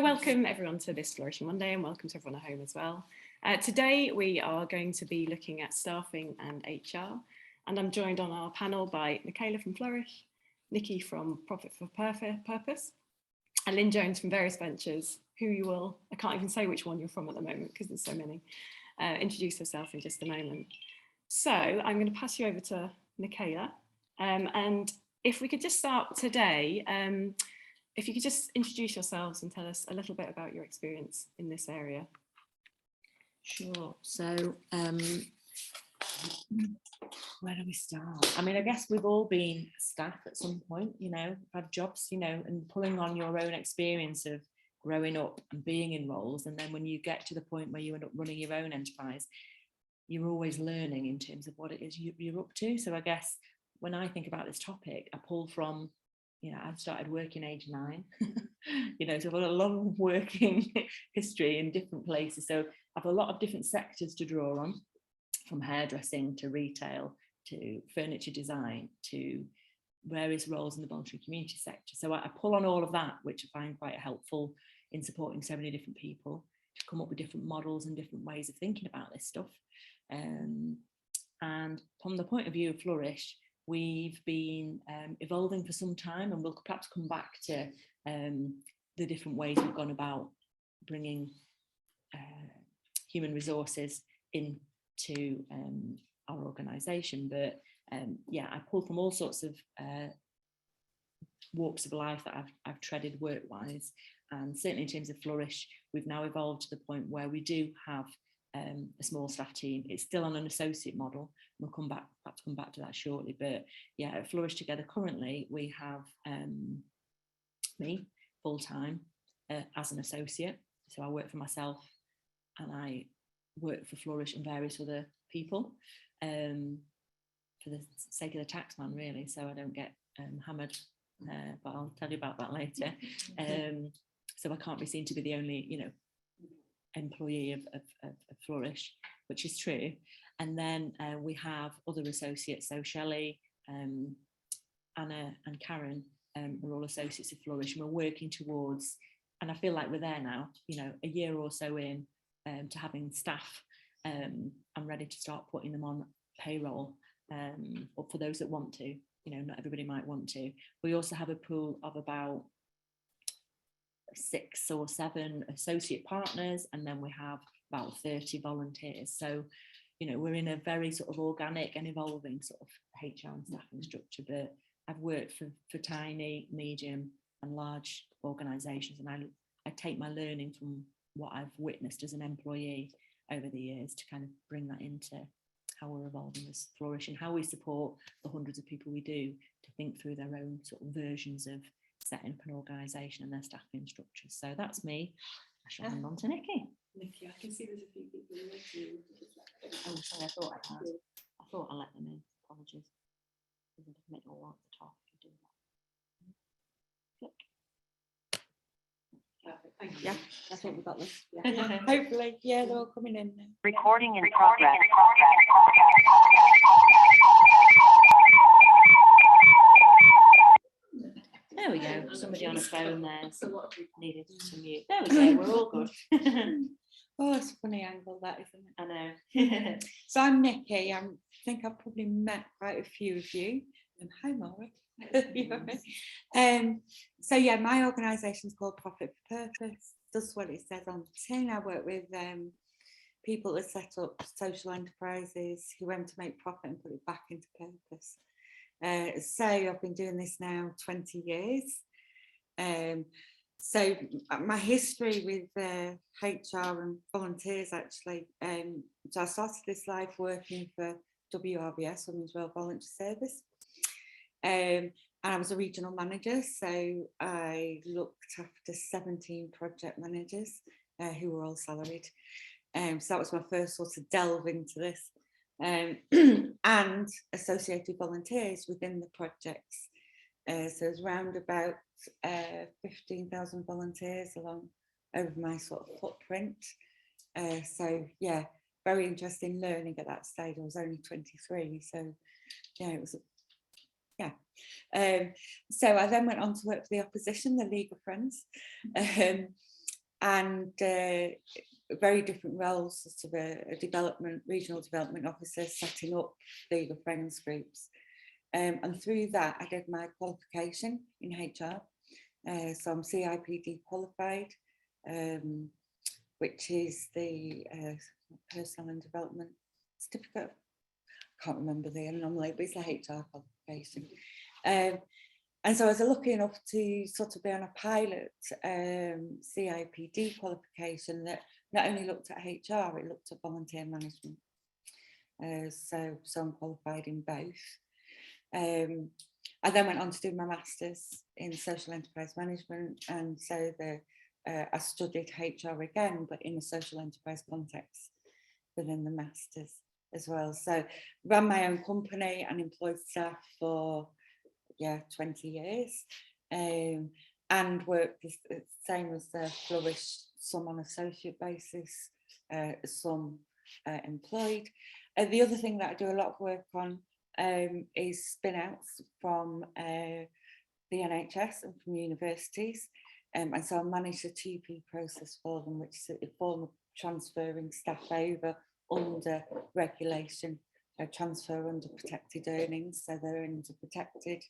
So welcome everyone to this Flourishing Monday, and welcome to everyone at home as well. Today we are going to be looking at staffing and HR, and I'm joined on our panel by Nickala from Flourish, Nicci from Profit for Purpose, and Lynne Jones from various ventures, who you will, I can't even say which one you're from at the moment because there's so many, introduce herself in just a moment. So I'm going to pass you over to Nickala, and if we could just start today, if you could just introduce yourselves and tell us a little bit about your experience in this area. Sure. So where do we start? I mean, I guess we've all been staff at some point, had jobs, and pulling on your own experience of growing up and being in roles. And then when you get to the point where you end up running your own enterprise, you're always learning in terms of what it is you're up to. So I guess when I think about this topic, I pull from, I started working age 9, so I've got a long working history in different places. So I've a lot of different sectors to draw on, from hairdressing to retail to furniture design to various roles in the voluntary community sector. So I pull on all of that, which I find quite helpful in supporting so many different people to come up with different models and different ways of thinking about this stuff. And from the point of view of Flourish, we've been evolving for some time, and we'll perhaps come back to the different ways we've gone about bringing human resources into our organisation. But I pull from all sorts of walks of life that I've treaded work-wise, and certainly in terms of Flourish, we've now evolved to the point where we do have a small staff team. It's still on an associate model. We'll come back to that shortly. But yeah, at Flourish Together currently we have me full-time as an associate. So I work for myself and I work for Flourish and various other people for the sake of the tax man, really, so I don't get hammered, but I'll tell you about that later. So I can't be seen to be the only employee of Flourish, which is true. And then we have other associates, so Shelley, Anna and Karen are all associates of Flourish, and we're working towards, and I feel like we're there now, a year or so in to having staff. I'm ready to start putting them on payroll, or for those that want to, not everybody might want to. We also have a pool of about 6 or 7 associate partners, and then we have about 30 volunteers. So we're in a very sort of organic and evolving sort of HR and staffing structure. But I've worked for tiny, medium and large organisations, and I take my learning from what I've witnessed as an employee over the years to kind of bring that into how we're evolving as Flourish, and how we support the hundreds of people we do to think through their own sort of versions of setting up an organisation and their staffing structures. So that's me. I shall hand on to Nicci. Nicci, I can see there's a few people in waiting. Oh, sorry, I thought I let them in. Apologies. There's a bit more at the top to do that. Click. Perfect, thank you. Yeah, I think we've got this. Yeah. Hopefully, yeah, they're all coming in now. Recording in progress. There we go. Somebody on a phone there needed to mute. There we go. We're all good. Oh, it's a funny angle, that, isn't it? I know. So I'm Nicci. I think I've probably met quite a few of you. Hi, Maura. So yeah, my organisation is called Profit for Purpose. Does what it says on the tin. I work with people that set up social enterprises who aim to make profit and put it back into purpose. So I've been doing this now 20 years. So my history with HR and volunteers, actually, so I started this life working for WRVS, Women's World Volunteer Service. And I was a regional manager, so I looked after 17 project managers who were all salaried. So that was my first sort of delve into this. And associated volunteers within the projects. So it's around about 15,000 volunteers along over my sort of footprint. So yeah, very interesting learning at that stage. I was only 23, so yeah, it was yeah. So I then went on to work for the opposition, the League of Friends. and very different roles, sort of a regional development officer, setting up legal friends groups. And through that, I did my qualification in HR. So I'm CIPD qualified, which is the Personal and Development Certificate. I can't remember the anomaly, but it's the HR qualification. And so I was lucky enough to sort of be on a pilot CIPD qualification that not only looked at HR, it looked at volunteer management. So I'm qualified in both. I then went on to do my master's in social enterprise management, and so I studied HR again, but in a social enterprise context within the master's as well. So ran my own company and employed staff for 20 years, and worked the same as Flourish, some on associate basis, some employed. The other thing that I do a lot of work on is spin outs from the NHS and from universities, and so I manage the 2P process for them, which is a form of transferring staff over under regulation, transfer under protected earnings, so their earnings are protected.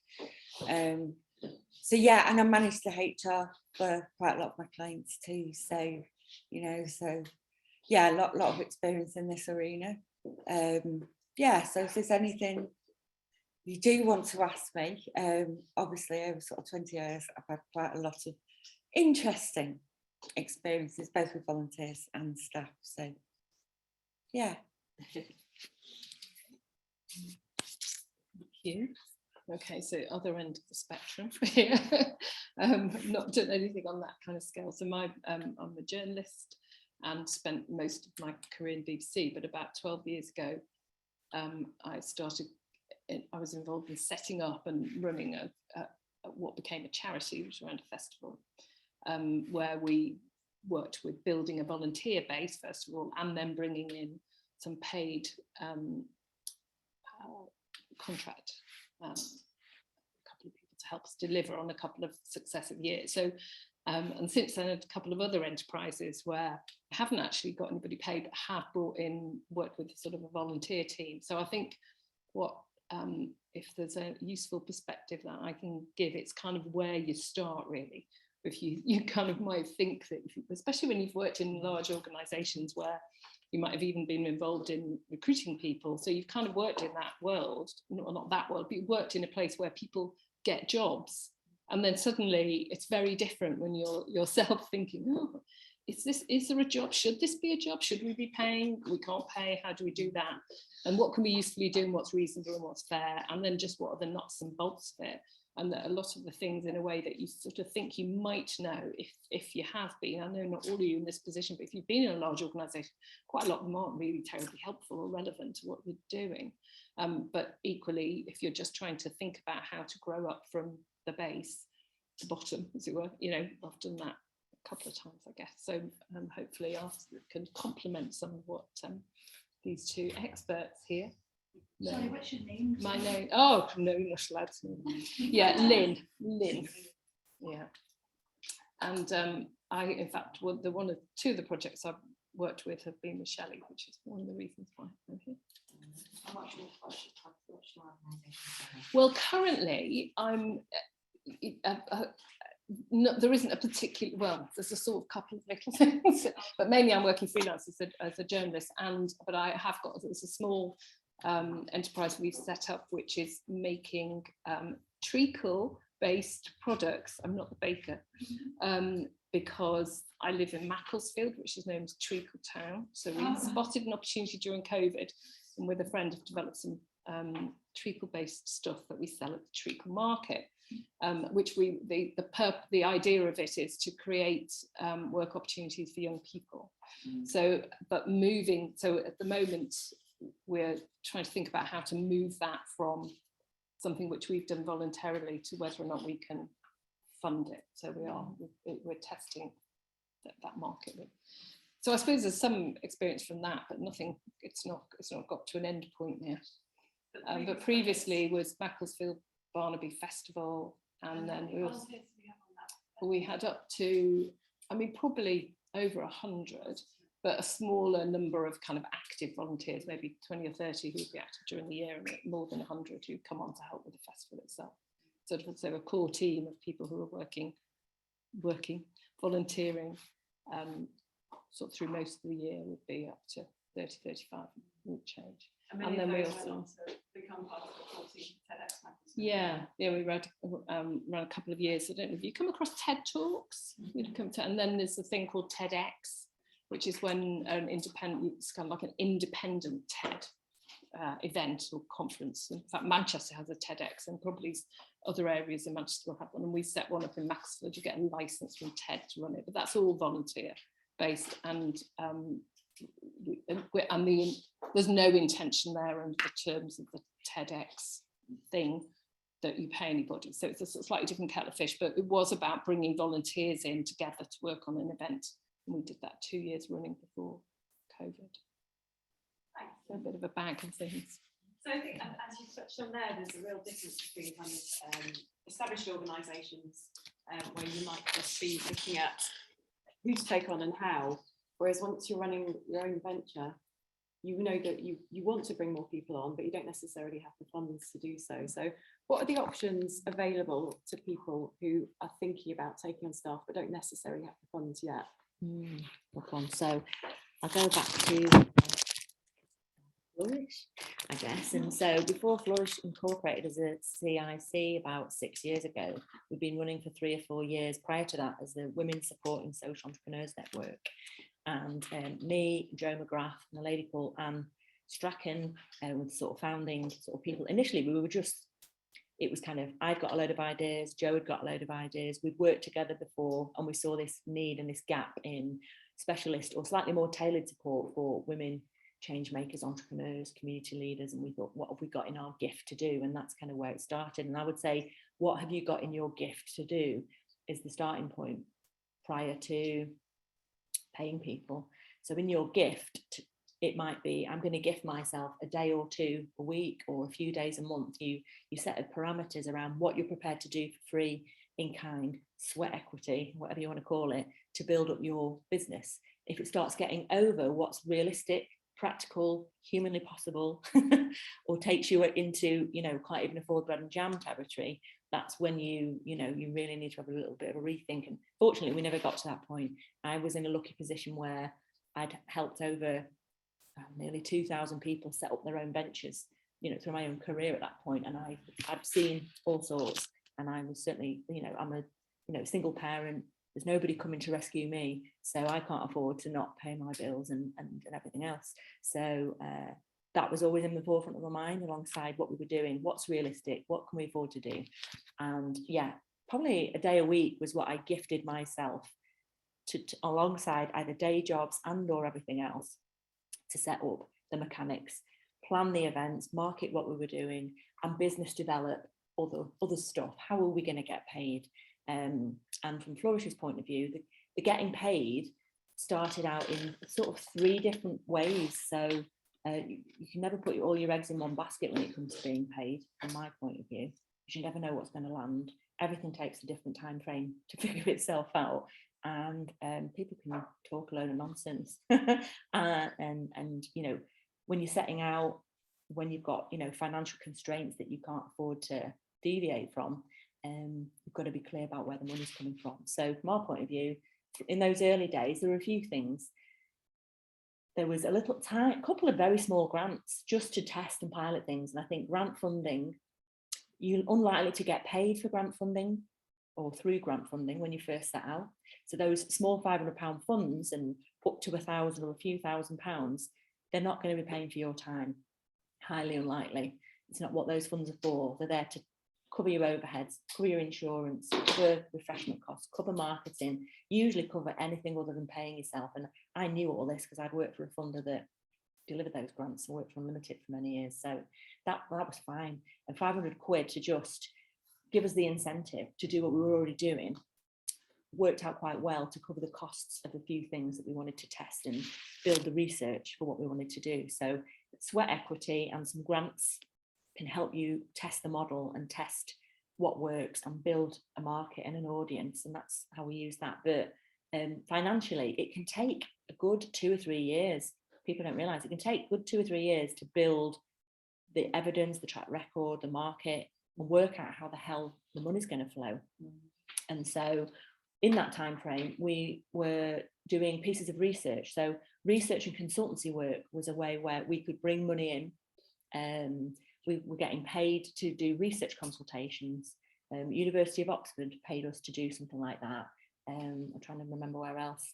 So yeah, and I manage the HR for quite a lot of my clients too, so yeah, a lot of experience in this arena. So if there's anything you do want to ask me, obviously over sort of 20 years I've had quite a lot of interesting experiences, both with volunteers and staff, so yeah. Thank you. Okay, so other end of the spectrum here. Not done anything on that kind of scale. So I'm a journalist and spent most of my career in BBC, but about 12 years ago, I was involved in setting up and running what became a charity, which was around a festival, where we worked with building a volunteer base, first of all, and then bringing in some paid contract, a couple of people to help us deliver on a couple of successive years. So, and since then, a couple of other enterprises where I haven't actually got anybody paid, but have brought in, worked with sort of a volunteer team. So I think if there's a useful perspective that I can give, it's kind of where you start really. If you kind of might think that, especially when you've worked in large organisations where you might have even been involved in recruiting people, so you've kind of worked in that world, not that world, but you've worked in a place where people get jobs, and then suddenly it's very different when you're yourself thinking, oh, is there a job? Should this be a job? Should we be paying? We can't pay. How do we do that? And what can we usefully do, and what's reasonable and what's fair? And then just what are the nuts and bolts of it? And that a lot of the things in a way that you sort of think you might know if you have been. I know not all of you in this position, but if you've been in a large organisation, quite a lot of them aren't really terribly helpful or relevant to what you're doing. But equally, if you're just trying to think about how to grow up from the base to bottom, as it were, I've done that a couple of times, I guess. So hopefully I can complement some of what these two experts here. Sorry, what's your name? My name, oh no, you're not allowed to know. Yeah, Lynne. Yeah. And I, in fact, two of the projects I've worked with have been with Shelley, which is one of the reasons why I'm here. Well, currently there isn't a particular, well, there's a sort of couple of little things, but mainly I'm working freelance as a journalist, but I have got, there's a small enterprise we've set up which is making treacle-based products. I'm not the baker, because I live in Macclesfield, which is known as Treacle Town. So we spotted an opportunity during COVID, and with a friend have developed some treacle-based stuff that we sell at the treacle market. Which the idea of it is to create work opportunities for young people. So at the moment we're trying to think about how to move that from something which we've done voluntarily to whether or not we can fund it. So we're testing that market. So I suppose there's some experience from that, but nothing. It's not got to an end point yet. But previously was Macclesfield Barnaby Festival, and then we had up to, probably over 100, but a smaller number of kind of active volunteers, maybe 20 or 30 who'd be active during the year, and more than 100 who come on to help with the festival itself. Sort of, so a core team of people who are working, volunteering, sort of through most of the year would be up to 30, 35, wouldn't change. And then we also become part of the core team, Tedx Macclesfield. yeah, we read a couple of years. I don't know if you come across TED Talks. You'd come to, and then there's a thing called TEDx, which is when an independent, it's kind of like an independent TED event or conference. In fact, Manchester has a TEDx, and probably other areas in Manchester will have one. And we set one up in Macclesfield. You get a license from TED to run it, but that's all volunteer based, and there's no intention there under the terms of the TEDx thing that you pay anybody. So it's a slightly different kettle of fish, but it was about bringing volunteers in together to work on an event. And we did that 2 years running before COVID. So a bit of a bag of things. So I think, as you touched on there, there's a real difference between kind of established organisations where you might just be looking at who to take on and how, whereas once you're running your own venture, you know that you want to bring more people on, but you don't necessarily have the funds to do so. So what are the options available to people who are thinking about taking on staff but don't necessarily have the funds yet? Good one. So I'll go back to Flourish, I guess. And so before Flourish incorporated as a CIC about 6 years ago, we've been running for 3 or 4 years prior to that as the Women Supporting Social Entrepreneurs Network. And me, Joe McGrath, and a lady called Anne Strachan with sort of founding sort of people. Initially, we were just, it was kind of, I'd got a load of ideas, Joe had got a load of ideas. We'd worked together before, and we saw this need and this gap in specialist or slightly more tailored support for women change makers, entrepreneurs, community leaders. And we thought, what have we got in our gift to do? And that's kind of where it started. And I would say, what have you got in your gift to do is the starting point prior to paying people. So in your gift, it might be, I'm going to gift myself a day or two a week or a few days a month. You set a parameters around what you're prepared to do for free, in kind, sweat equity, whatever you want to call it, to build up your business. If it starts getting over what's realistic, practical, humanly possible, or takes you into, can't even afford bread and jam territory, that's when you really need to have a little bit of a rethink. And fortunately, we never got to that point. I was in a lucky position where I'd helped over nearly 2,000 people set up their own ventures, through my own career at that point. And I'd seen all sorts. And I was certainly, I'm a single parent. There's nobody coming to rescue me, so I can't afford to not pay my bills and everything else. So that was always in the forefront of my mind, alongside what we were doing, what's realistic, what can we afford to do. And yeah, probably a day a week was what I gifted myself to alongside either day jobs and or everything else, to set up the mechanics, plan the events, market what we were doing, and business develop other stuff. How are we going to get paid? And from Flourish's point of view, the getting paid started out in sort of 3 different ways. So you can never put all your eggs in one basket when it comes to being paid, from my point of view, because you never know what's going to land. Everything takes a different time frame to figure itself out, and people can talk a load of nonsense. And when you're setting out, when you've got financial constraints that you can't afford to deviate from, you've got to be clear about where the money's coming from. So from our point of view, in those early days, there were a few things. There was a couple of very small grants just to test and pilot things. And I think grant funding, you're unlikely to get paid for grant funding or through grant funding when you first set out. So those small £500 funds and up to £1,000 or a few £1,000s, they're not going to be paying for your time. Highly unlikely. It's not what those funds are for. They're there to cover your overheads, cover your insurance, cover refreshment costs, cover marketing, usually cover anything other than paying yourself. And I knew all this because I'd worked for a funder that delivered those grants. I worked for Unlimited for many years. So that was fine. And £500 to just give us the incentive to do what we were already doing worked out quite well to cover the costs of a few things that we wanted to test and build the research for what we wanted to do. So sweat equity and some grants can help you test the model and test what works and build a market and an audience, and that's how we use that. But financially, it can take a good 2 or 3 years. People don't realise it can take good 2 or 3 years to build the evidence, the track record, the market, and work out how the hell the money's going to flow. And so in that time frame, we were doing pieces of research. So research and consultancy work was a way where we could bring money in. We were getting paid to do research consultations. University of Oxford paid us to do something like that. I'm trying to remember where else.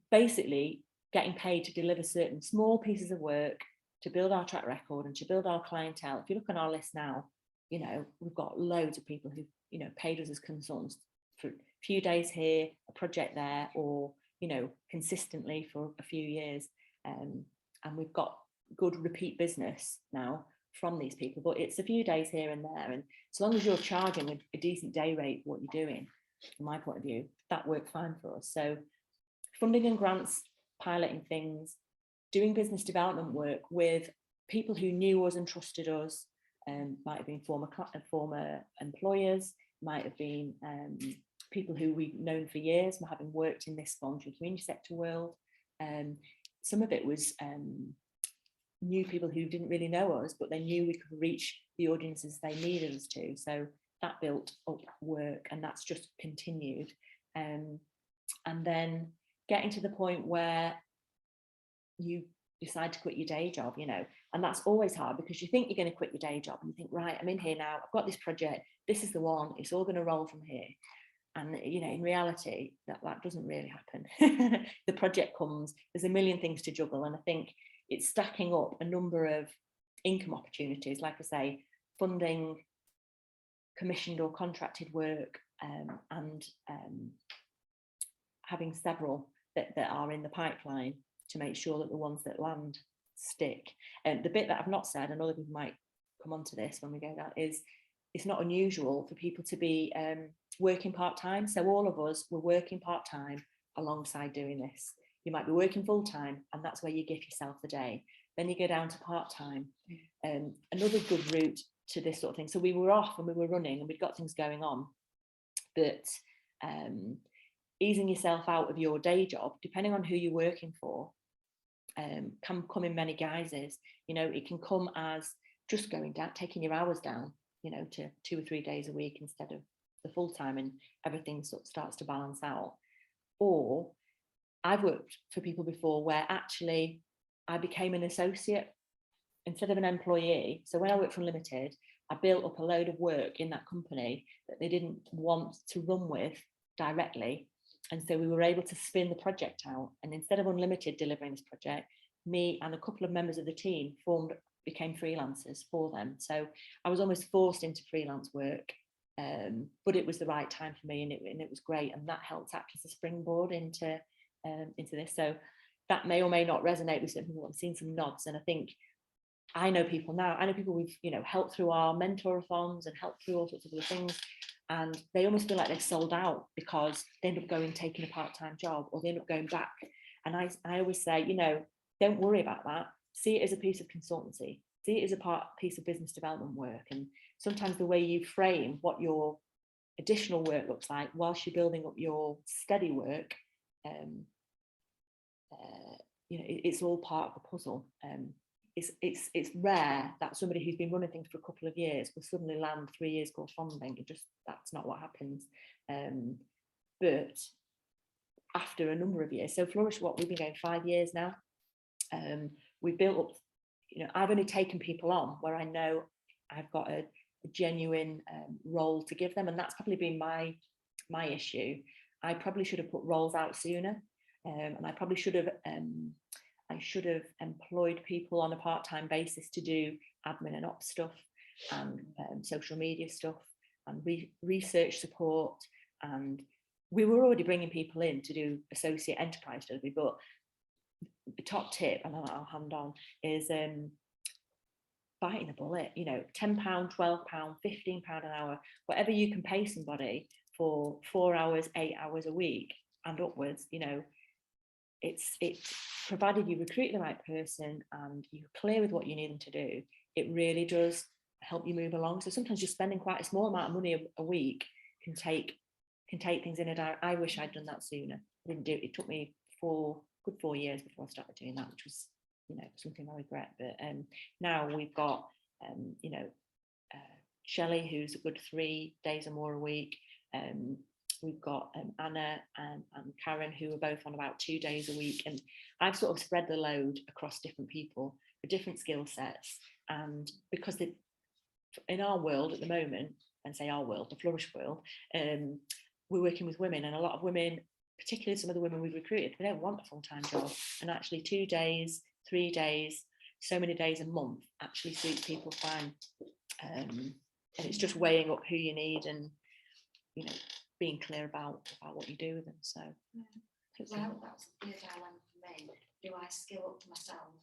Basically getting paid to deliver certain small pieces of work to build our track record and to build our clientele. If you look on our list now, you know, we've got loads of people who, you know, paid us as consultants for a few days here, a project there, or, you know, consistently for a few years. And we've got good repeat business now from these people, but it's a few days here and there. And as long as you're charging a decent day rate for what you're doing, from my point of view, that worked fine for us. So funding and grants, piloting things, doing business development work with people who knew us and trusted us, might have been former employers, might have been people who we've known for years, having worked in this voluntary community sector world. Some of it was new people who didn't really know us, but they knew we could reach the audiences they needed us to. So that built up work, and that's just continued. And then getting to the point where you decide to quit your day job, you know, and that's always hard because you think you're going to quit your day job and you think, right, I'm in here now, I've got this project, this is the one, it's all going to roll from here. And, you know, in reality, that doesn't really happen. The project comes, there's a million things to juggle. And I think it's stacking up a number of income opportunities, like I say, funding, commissioned or contracted work, and having several that are in the pipeline to make sure that the ones that land stick. And the bit that I've not said, and other people might come onto this when we go down, is it's not unusual for people to be working part-time. So all of us were working part-time alongside doing this. You might be working full-time, and that's where you give yourself the day. Then you go down to part-time. Another good route to this sort of thing. So we were off and we were running and we'd got things going on, but easing yourself out of your day job, depending on who you're working for, can come in many guises. You know, it can come as just going down, taking your hours down, you know, to 2 or 3 days a week instead of the full time, and everything sort of starts to balance out. Or I've worked for people before where actually I became an associate instead of an employee. So when I worked for Unlimited, I built up a load of work in that company that they didn't want to run with directly. And so we were able to spin the project out. And instead of Unlimited delivering this project, me and a couple of members of the team became freelancers for them. So I was almost forced into freelance work, but it was the right time for me, and it was great. And that helped act as a springboard into this. So that may or may not resonate with some people. I've seen some nods, and I think I know people now. I know people we've, you know, helped through our mentorathons and helped through all sorts of other things, and they almost feel like they're sold out because they end up taking a part-time job, or they end up going back. And I always say, you know, don't worry about that. See it as a piece of consultancy. See it as a piece of business development work. And sometimes the way you frame what your additional work looks like whilst you're building up your steady work, you know, it's all part of the puzzle. It's rare that somebody who's been running things for a couple of years will suddenly land 3 years course funding. That's not what happens. But after a number of years, so Flourish, we've been going 5 years now. We built up, you know, I've only taken people on where I know I've got a genuine role to give them, and that's probably been my issue. I probably should have put roles out sooner, and I probably should have employed people on a part-time basis to do admin and ops stuff, and social media stuff, and research support. And we were already bringing people in to do associate enterprise delivery, but the top tip, and I'll hand on, is biting the bullet. You know, £10, £12, £15 an hour, whatever you can pay somebody for 4 hours, 8 hours a week and upwards. You know, it's provided you recruit the right person and you're clear with what you need them to do, it really does help you move along. So sometimes just spending quite a small amount of money a week can take can take things in a direction. I wish I'd done that sooner. I didn't do it. It took me good 4 years before I started doing that, which was, you know, something I regret. But now we've got, you know, Shelley, who's a good 3 days or more a week. We've got Anna and Karen, who are both on about 2 days a week. And I've sort of spread the load across different people for different skill sets. And because in our world at the moment, and say our world, the Flourish world, we're working with women, and a lot of women, particularly some of the women we've recruited, they don't want a full-time job. And actually 2 days, 3 days, so many days a month actually suits people fine. And it's just weighing up who you need and, you know, being clear about what you do with them. So well, that's the dilemma for me. Do I skill up myself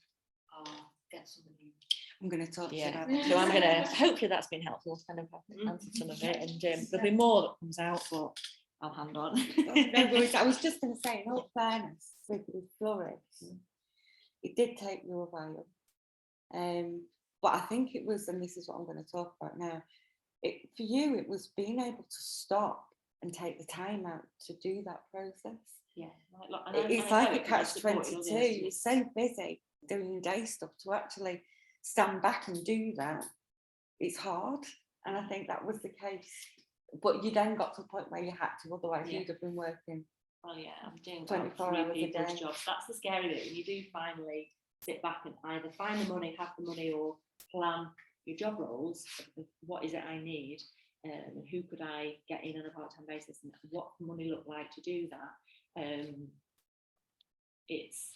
or get somebody? I'm going to talk to you about that. So I'm going to, hopefully that's been helpful, kind of answer some of it, and there'll be more that comes out, but I'll hand on. No, I was just going to say, in all fairness, with Flourish, it did take you a while, but I think it was, and this is what I'm going to talk about now, for you it was being able to stop and take the time out to do that process. Yeah, it's like a catch-22. You're so busy doing day stuff to actually stand back and do that. It's hard, and I think that was the case. But you then got to a point where you had to, otherwise you'd have been working. Well, yeah, I'm doing 24 hours a day. Jobs. That's the scary bit, when you do finally sit back and either find the money, have the money, or plan your job roles. What is it I need? Who could I get in on a part-time basis, and what money look like to do that? It's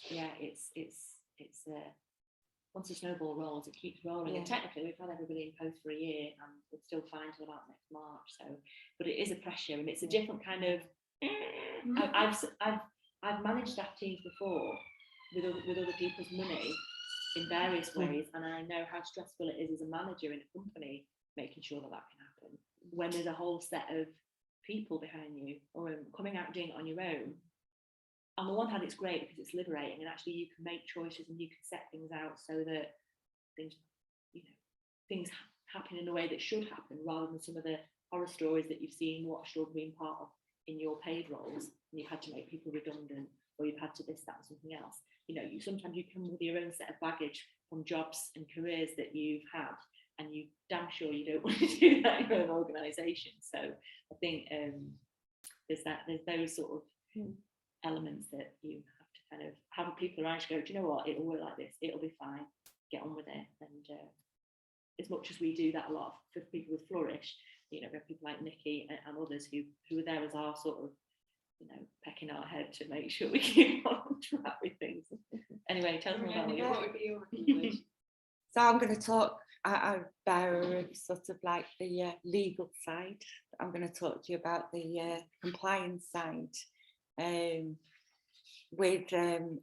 once the snowball rolls, it keeps rolling. And technically, we've had everybody in post for a year, and we're still fine till about next March. So, but it is a pressure, and it's a different kind of. I've managed staff teams before with other people's money in various ways, and I know how stressful it is as a manager in a company making sure that can happen when there's a whole set of people behind you, or coming out and doing it on your own. On the one hand, it's great because it's liberating, and actually you can make choices and you can set things out so that things, things happen in a way that should happen, rather than some of the horror stories that you've seen, watched, or been part of in your paid roles, and you've had to make people redundant, or you've had to this, that, and something else. Sometimes you come with your own set of baggage from jobs and careers that you've had, and you damn sure you don't want to do that in your own organisation. So I think there's those sort of elements that you have to kind of have people around you go, do you know what, it'll work like this, it'll be fine, get on with it. And as much as we do that a lot for people with Flourish, we have people like Nicci and others who are there as our sort of, pecking our head to make sure we keep on track with things. Anyway, tell us more about what would be your So I'm going to talk about sort of like the legal side. I'm going to talk to you about the compliance side with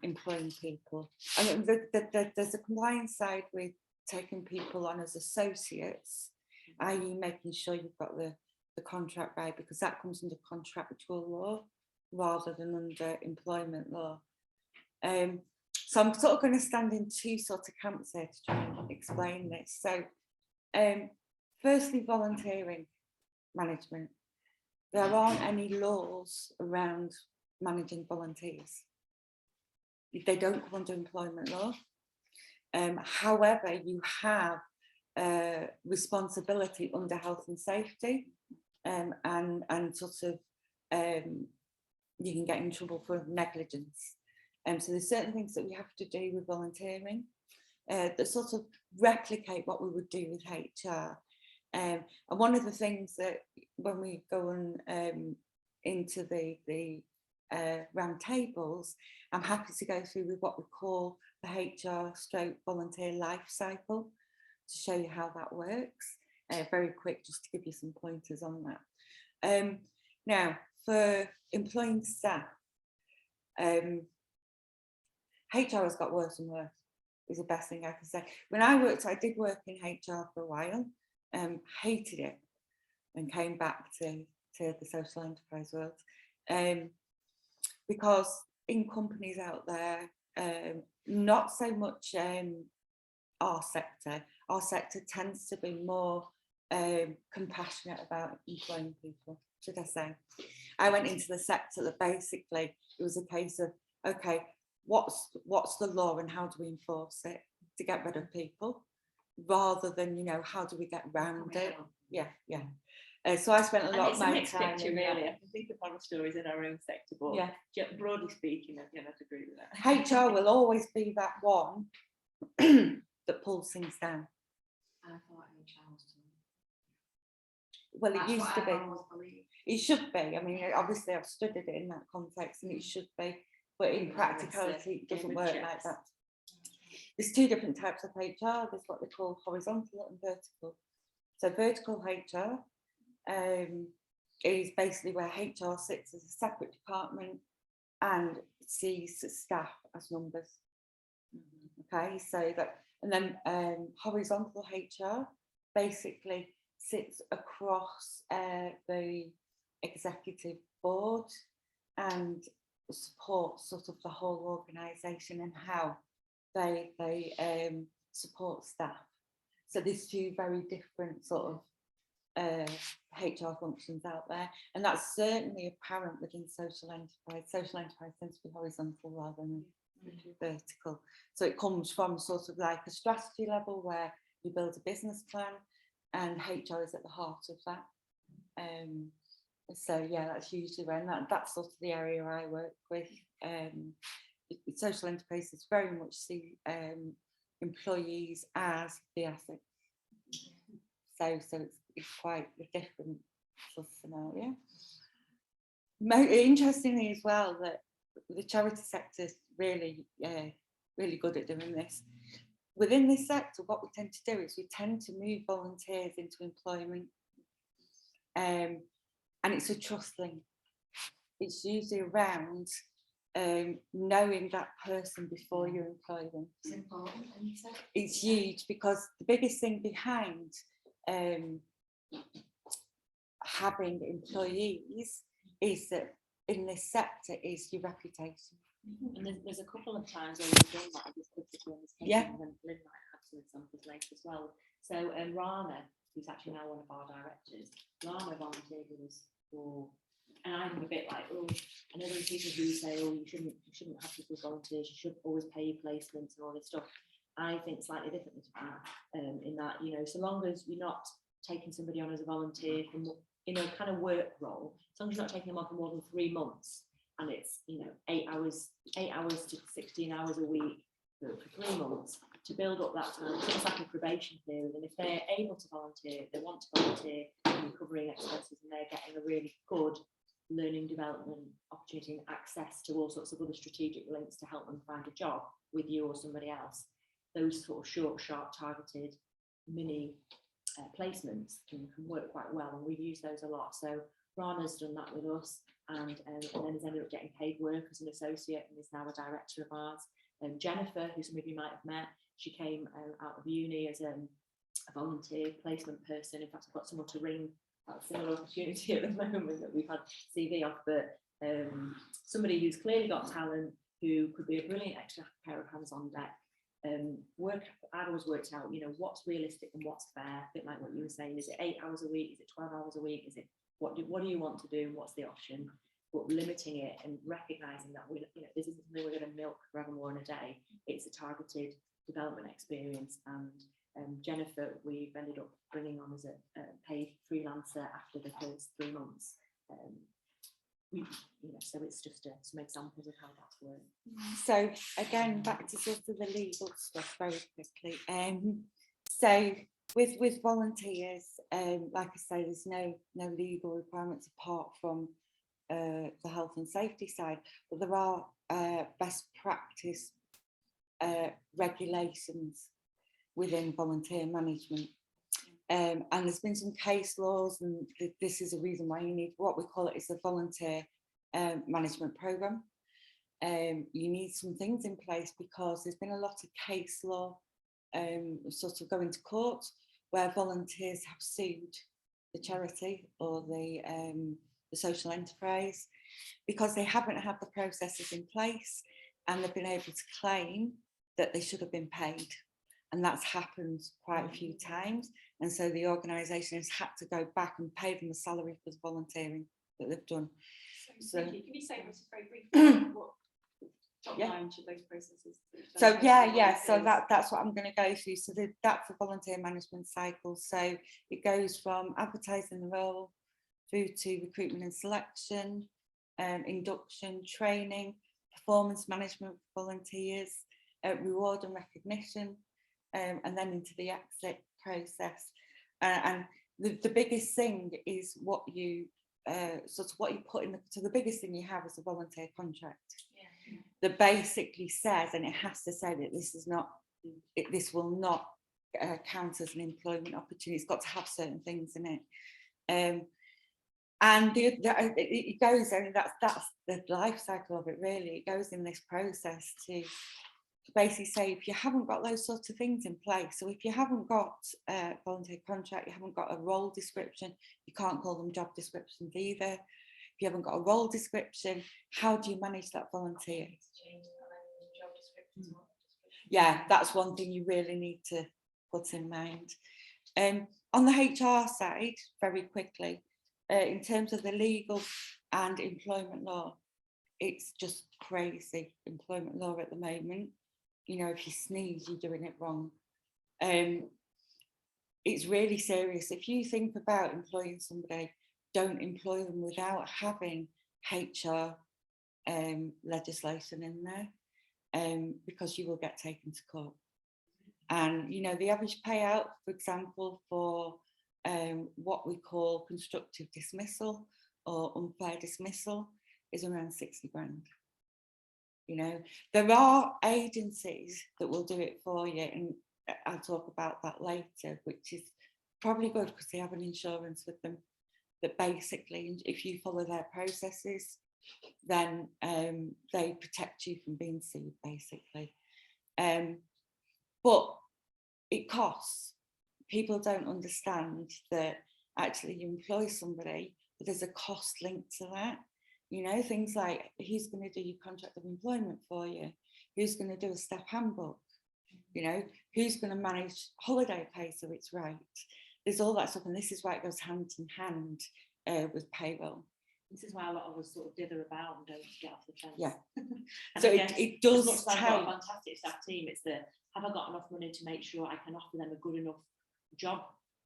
employing people. I mean, there's a compliance side with taking people on as associates, i.e. making sure you've got the contract right, because that comes under contractual law rather than under employment law. So I'm sort of going to stand in two sort of camps here to try and explain this. So firstly, volunteering management. There aren't any laws around managing volunteers. They don't come under employment law. However, you have responsibility under health and safety, and sort of you can get in trouble for negligence. So there's certain things that we have to do with volunteering that sort of replicate what we would do with HR. And one of the things that when we go on into the round tables, I'm happy to go through with what we call the HR / volunteer life cycle to show you how that works. Very quick, just to give you some pointers on that. Now, for employing staff, HR has got worse and worse, is the best thing I can say. When I did work in HR for a while, hated it, and came back to the social enterprise world, because in companies out there, not so much our sector tends to be more compassionate about employing people. should I say. I went into the sector that basically it was a case of, okay, what's the law and how do we enforce it to get rid of people, rather than, you know, how do we get round it? Yeah. So I spent a lot of my time picture, really. I can think of horror stories in our own sector, but broadly speaking, I agree with that. HR will always be that one that pulls things down. I thought HR was Well, it used to be. It should be. I mean, obviously, I've studied it in that context, and it should be. But in practicality, it doesn't work like that. There's two different types of HR. There's what they call horizontal and vertical. So vertical HR is basically where HR sits as a separate department and sees staff as numbers. Okay, so that, and then horizontal HR basically sits across the executive board and supports sort of the whole organisation and how they support staff. So there's two very different sort of HR functions out there, and that's certainly apparent within social enterprise. Social enterprise tends to be horizontal rather than vertical. So it comes from sort of like a strategy level where you build a business plan, and HR is at the heart of that. So yeah, that's usually when that's sort of the area I work with. Social enterprises very much see employees as the asset. So it's quite a different sort of scenario. Interestingly as well, that the charity sector is really good at doing this. Within this sector, what we tend to do is we tend to move volunteers into employment, and it's a trust link. It's usually around knowing that person before you employ them. It's important, isn't it? It's huge, because the biggest thing behind having employees is that in this sector is your reputation. And there's a couple of times where we've done that. I just put it on this page, and then Lynne might have some examples later as well. So Rana, who's actually now one of our directors, Rana volunteered with us for, and I'm a bit like, oh, I know there are people who say, oh, you shouldn't have people volunteers, you should always pay your placements and all this stuff. I think slightly differently to that, in that, you know, so long as you're not taking somebody on as a volunteer from, you know, kind of work role, as long as you're not taking them on for more than 3 months, and it's, you know, 8 hours to 16 hours a week for 3 months, to build up that time. It's like a probation period, and if they're able to volunteer, they want to volunteer, and you're covering expenses, and they're getting a really good learning development opportunity and access to all sorts of other strategic links to help them find a job with you or somebody else, those sort of short, sharp, targeted mini placements can work quite well, and we've used those a lot. So Rana's done that with us, and then has ended up getting paid work as an associate, and is now a director of ours. Jennifer, who some of you might have met, she came out of uni as a volunteer placement person. In fact, I've got someone to ring about a similar opportunity at the moment that we've had CV off, but somebody who's clearly got talent, who could be a brilliant extra pair of hands on deck. I've always worked out, you know, what's realistic and what's fair. A bit like what you were saying, is it 8 hours a week, is it 12 hours a week, is it what do you want to do, and what's the option? But limiting it and recognizing that this isn't something we're going to milk forevermore in a day. It's a targeted development experience. And Jennifer, we've ended up bringing on as a paid freelancer after the first 3 months. So it's just some examples of how that's worked. So again, back to sort of the legal stuff very quickly. So with volunteers, like I say, there's no legal requirements apart from the health and safety side, but there are best practice regulations within volunteer management. And there's been some case laws, and this is a reason why you need what we call it is a volunteer management programme. You need some things in place, because there's been a lot of case law sort of going to court where volunteers have sued the charity or the social enterprise because they haven't had the processes in place, and they've been able to claim that they should have been paid. and that's happened quite a few times. And so the organisation has had to go back and pay them the salary for the volunteering that they've done. So can you say this very briefly? What top line should those processes? So so that's what I'm going to go through. So that's a volunteer management cycle. So it goes from advertising the role through to recruitment and selection, induction, training, performance management for volunteers, reward and recognition, and then into the exit process. And the biggest thing is what you what you put in so the biggest thing you have is a volunteer contract that basically says, and it has to say that this is not, this will not count as an employment opportunity. It's got to have certain things in it. And it goes, and that's the life cycle of it, really. It goes in this process to basically say, if you haven't got those sorts of things in place, so if you haven't got a volunteer contract, you haven't got a role description, you can't call them job descriptions either. If you haven't got a role description, how do you manage that volunteer? Yeah, that's one thing you really need to put in mind. On the HR side, very quickly, in terms of the legal and employment law, it's just crazy employment law at the moment. You know, if you sneeze, you're doing it wrong. It's really serious. If you think about employing somebody, don't employ them without having HR legislation in there, because you will get taken to court. And, you know, the average payout, for example, for what we call constructive dismissal or unfair dismissal is around 60 grand. You know, there are agencies that will do it for you, and I'll talk about that later, which is probably good because they have an insurance with them that basically, if you follow their processes, then they protect you from being sued, basically. But it costs. People don't understand that actually you employ somebody, but there's a cost linked to that. You know, things like who's going to do your contract of employment for you? Who's going to do a staff handbook? You know, who's going to manage holiday pay so it's right? There's all that stuff, and this is why it goes hand in hand with payroll. This is why a lot of us sort of dither about and don't get off the fence. Yeah. So it does take. take. I've got a fantastic staff team. It's the, have I got enough money to make sure I can offer them a good enough job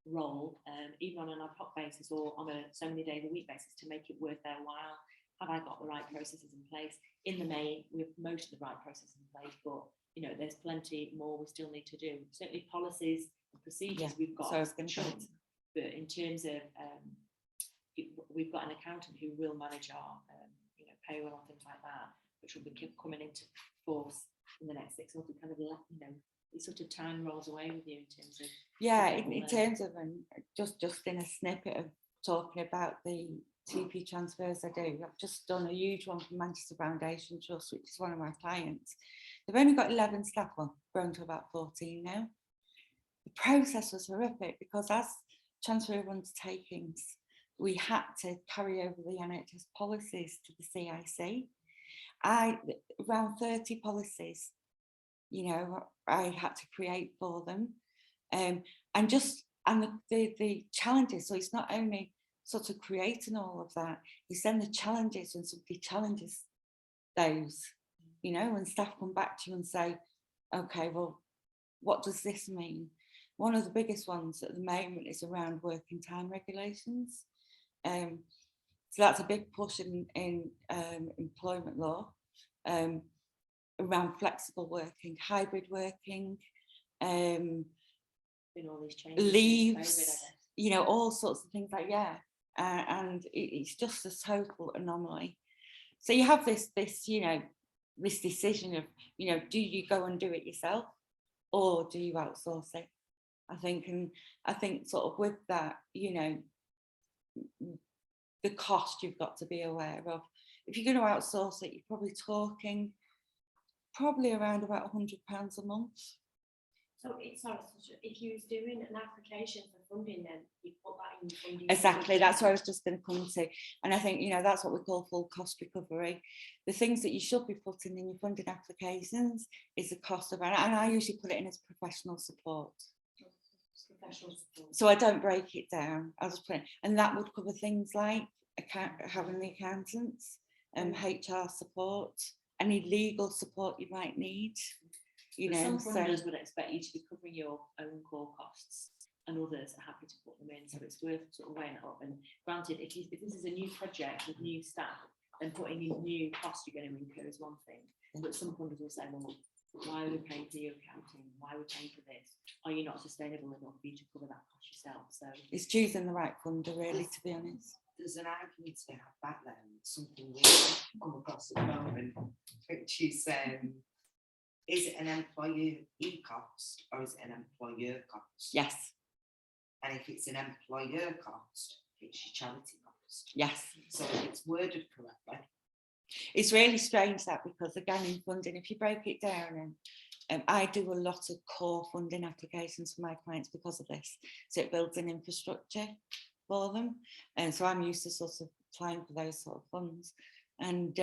role, even on an ad hoc basis or on a so many days a week basis, to make it worth their while? Have I got the right processes in place? In the main, we have most of the right processes in place, but you know, there's plenty more we still need to do. Certainly policies and procedures we've got. So I was going to say, but in terms of we've got an accountant who will manage our you know, payroll and things like that, which will be coming into force in the next 6 months. We kind of, you know, it sort of time rolls away with you in terms of in terms of just in a snippet of talking about the TP transfers I do, I've just done a huge one for Manchester Foundation Trust, which is one of my clients. They've only got 11 staff, well, grown to about 14 now. The process was horrific because as transfer of undertakings, we had to carry over the NHS policies to the CIC. Around 30 policies, you know, I had to create for them. And the challenges, so it's not only sort of creating all of that, it's then the challenges when somebody challenges those, you know, when staff come back to you and say, okay, well, what does this mean? One of the biggest ones at the moment is around working time regulations. So that's a big push in employment law, around flexible working, hybrid working, in all these changes, leaves, you know, all sorts of things like, and it's just a total anomaly. So you have this, you know, this decision of, you know, do you go and do it yourself or do you outsource it? I think sort of with that, you know, the cost you've got to be aware of. If you're going to outsource it, you're probably talking around about £100 a month. So if you was doing an application for funding, then you put that in your funding. Exactly, that's where I was just going to come to. And I think, you know, that's what we call full cost recovery. The things that you should be putting in your funding applications is the cost of, and I usually put it in as professional support. So I don't break it down. I'll just put it, and that would cover things like having the accountants, HR support, any legal support you might need. You know, some funders would expect you to be covering your own core costs, and others are happy to put them in. So it's worth sort of weighing it up. And granted, if this is a new project with new staff, then putting in new costs you're going to incur is one thing. But some funders will say, well, why are we paying for your accounting? Why are we paying for this? Are you not sustainable enough for you to cover that cost yourself? So it's choosing the right funder, really, to be honest. There's an argument to have back then, something we come across at the moment, which is it an employee cost or is it an employer cost? Yes. And if it's an employer cost, it's your charity cost. Yes. So if it's worded correctly. It's really strange that, because again in funding, if you break it down, and I do a lot of core funding applications for my clients because of this. So it builds an infrastructure for them. And so I'm used to sort of applying for those sort of funds. And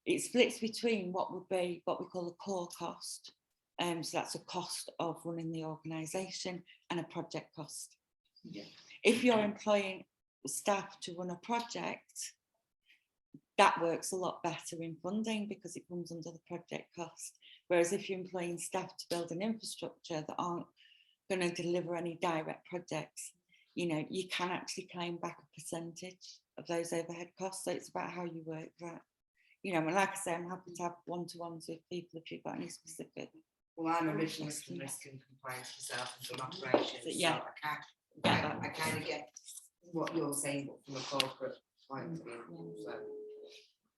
it splits between what would be what we call a core cost. So that's a cost of running the organisation, and a project cost. Yeah. If you're employing staff to run a project, that works a lot better in funding because it comes under the project cost. Whereas if you're employing staff to build an infrastructure that aren't going to deliver any direct projects, you know, you can actually claim back a percentage of those overhead costs. So it's about how you work that. You know, and like I say, I'm happy to have one-to-ones with people if you've got any specific. Well, I'm originally from risk and compliance myself and done operations. Yeah. So I kind of get what you're saying, but from a corporate point of view.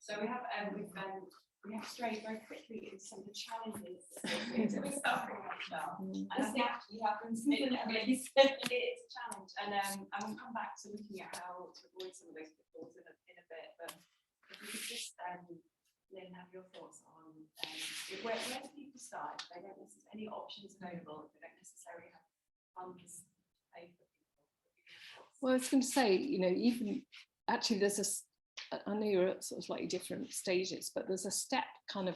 So we have strayed very quickly into some of the challenges. So we start from Michelle. And I think actually happens. It is a challenge, and we'll come back to looking at how to avoid some of those pitfalls in a bit. But if we could just, Lynne, have your thoughts on where do people start? If they don't necessarily any options available. If they don't necessarily have funds to pay for people. Well, I was going to say, you know, even actually there's I know you're at sort of slightly different stages, but there's a step kind of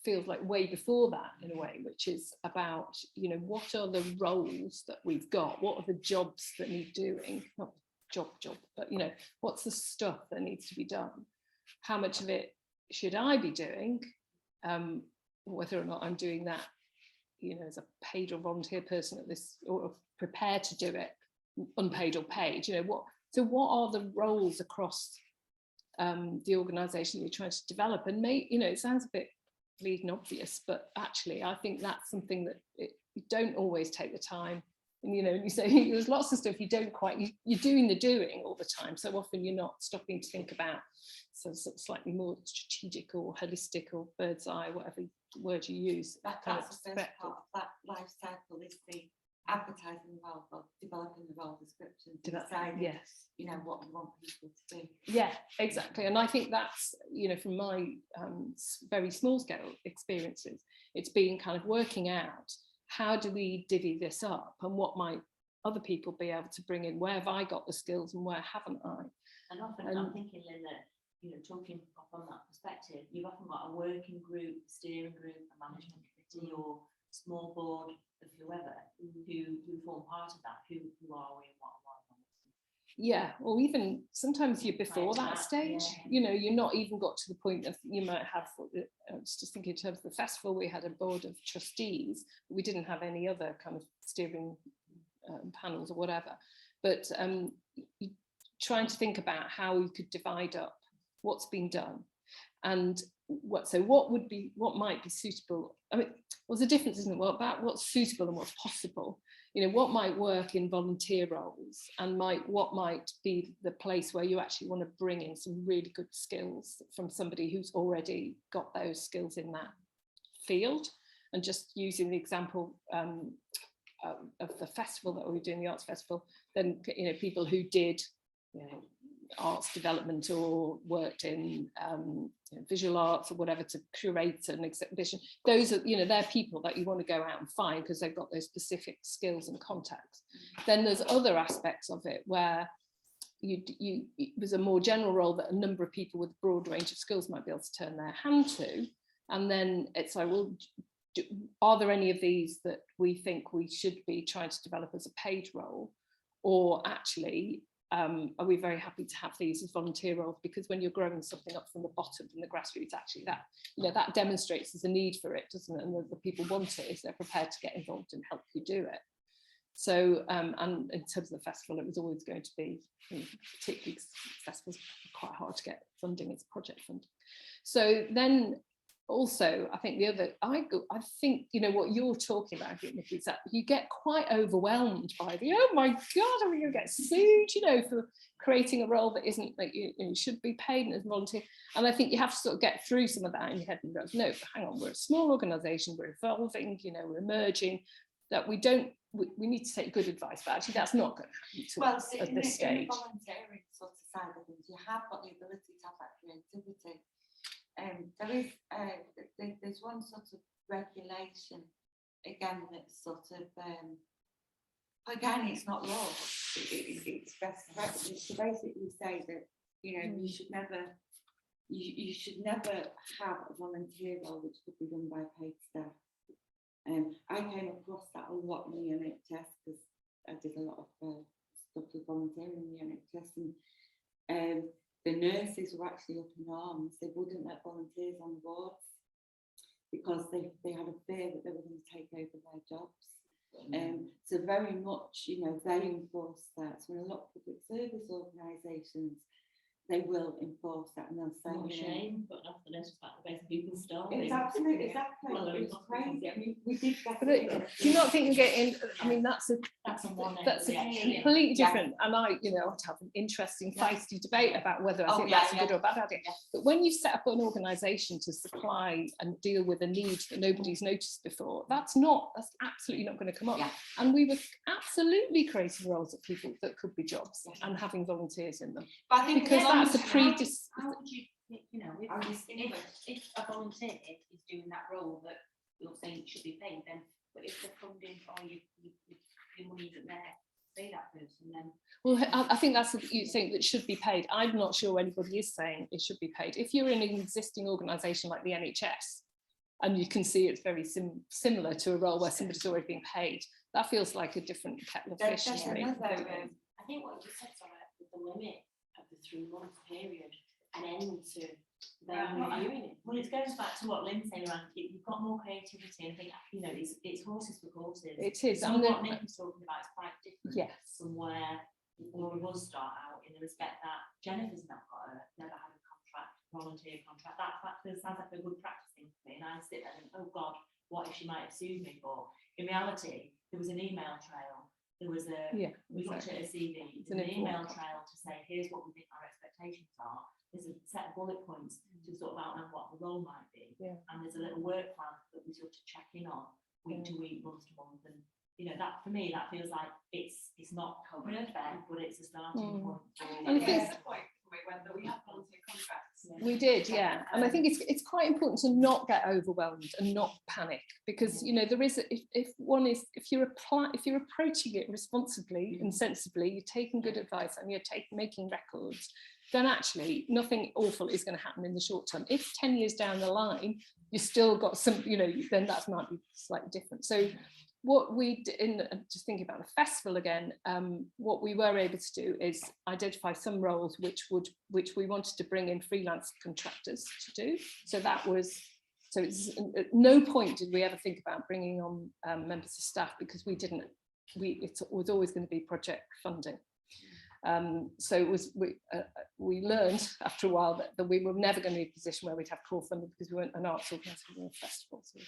feels like way before that in a way, which is about, you know, what are the roles that we've got? What are the jobs that need doing? Not job, but, you know, what's the stuff that needs to be done? How much of it should I be doing? Whether or not I'm doing that, you know, as a paid or volunteer person at this, or prepared to do it, unpaid or paid, you know, what are the roles across the organisation you're trying to develop? And you know, it sounds a bit bleeding obvious, but actually I think that's something that you don't always take the time. And you know, you say there's lots of stuff you don't quite, you're doing the doing all the time, so often you're not stopping to think about sort of slightly more strategic or holistic or bird's eye, whatever word you use. That's the first part of that life cycle, is the advertising the role, or developing the role description, deciding, yes, you know, what we want people to do. Yeah, exactly. And I think that's, you know, from my very small scale experiences, it's been kind of working out, how do we divvy this up, and what might other people be able to bring in? Where have I got the skills and where haven't I? And often I'm thinking, Lynne, that, you know, talking from that perspective, you've often got a working group, steering group, a management committee, or small board of whoever who form part of that. Who are we and what are we? Yeah, or even sometimes you're before that stage, yeah. You know, you're not even got to the point of, you might have, I was just thinking in terms of the festival, we had a board of trustees, but we didn't have any other kind of steering panels or whatever. But trying to think about how we could divide up what's been done, and what might be suitable. I mean, well, the difference isn't about what's suitable and what's possible. You know, what might work in volunteer roles, and what might be the place where you actually want to bring in some really good skills from somebody who's already got those skills in that field. And just using the example of the festival that we were doing, the arts festival, then, you know, people who did, you know, arts development or worked in visual arts or whatever to curate an exhibition. Those are, they're people that you want to go out and find because they've got those specific skills and contacts. Then there's other aspects of it where it was a more general role that a number of people with a broad range of skills might be able to turn their hand to. And then it's like, well, are there any of these that we think we should be trying to develop as a paid role? Or actually, are we very happy to have these as volunteer roles? Because when you're growing something up from the bottom, from the grassroots, actually that demonstrates there's a need for it, doesn't it? And the people want it, is they're prepared to get involved and help you do it. So, and in terms of the festival, it was always going to be, particularly because festivals are quite hard to get funding, it's project funding. So then also, I think I think, what you're talking about, Nicci, is that you get quite overwhelmed by oh my God, are we going to get sued, for creating a role that isn't, that you should be paid as a volunteer. And I think you have to sort of get through some of that in your head and go, no, hang on, we're a small organisation, we're evolving, we're emerging, that we need to take good advice, but actually that's not going to happen to us at this stage. In the volunteering sort of side of things, you have got the ability to have that creativity. There's one sort of regulation again that's sort of again, it's not law. It's best practice to basically say that you should never have a volunteer role which could be done by paid staff. I came across that a lot in the NHS because I did a lot of stuff with volunteering in the NHS, and the nurses were actually up in arms. They wouldn't let volunteers on the wards because they had a fear that they were going to take over their jobs. So very much, they enforce that. So in a lot of public service organisations, they will enforce that, and they'll say, more shame, but not the nurse about the best people starving. It's absolutely, exactly. Well, It's crazy. I mean, we did get But do you not think you get in? I mean, that's a completely different. And I have to have an interesting, feisty debate about whether I think that's a good or bad idea. But when you set up an organisation to supply and deal with a need that nobody's noticed before, that's absolutely not going to come up. And we were absolutely creating roles of people that could be jobs and having volunteers in them. But I think because that's a how would you, if a volunteer is doing that role that you're saying should be paid, then but if the funding or your money isn't there, pay that person, then. Well, I think that's what you think that should be paid. I'm not sure anybody is saying it should be paid. If you're in an existing organisation like the NHS, and you can see it's very similar to a role where somebody's already being paid, that feels like a different kettle of fish. I think what you said, Sarah, with the limit of the 3 month period, an end to them reviewing it. Well, it goes back to what Lynn said around you've got more creativity, and I think it's horses for courses. It is. And what Nick was talking about is quite different from where all of us start out, in the respect that Jennifer's never had a volunteer contract. That sounds like a good practice thing for me, and I sit there and think, oh God, what if she might have sued me for? In reality, there was an email trail. There was we looked at a CV, an email trail to say, here's what we think our expectations are. There's a set of bullet points to sort of outline what the role might be. And there's a little work plan that we sort of check in on week to week, month to month. And that for me, that feels like it's not perfect, but it's a starting point. And it's the point when we have volunteer contracts. We did, and I think it's quite important to not get overwhelmed and not panic, because there is if you're approaching it responsibly and sensibly, you're taking good advice and you're making records, then actually nothing awful is going to happen in the short term. If 10 years down the line you still got some, then that might be slightly different. So what we did, just thinking about the festival again, what we were able to do is identify some roles which we wanted to bring in freelance contractors to do. So it's at no point did we ever think about bringing on members of staff, because it was always going to be project funding. So it was we learned after a while that we were never going to be in a position where we'd have core funding, because we weren't an arts organisation, we were a festival. So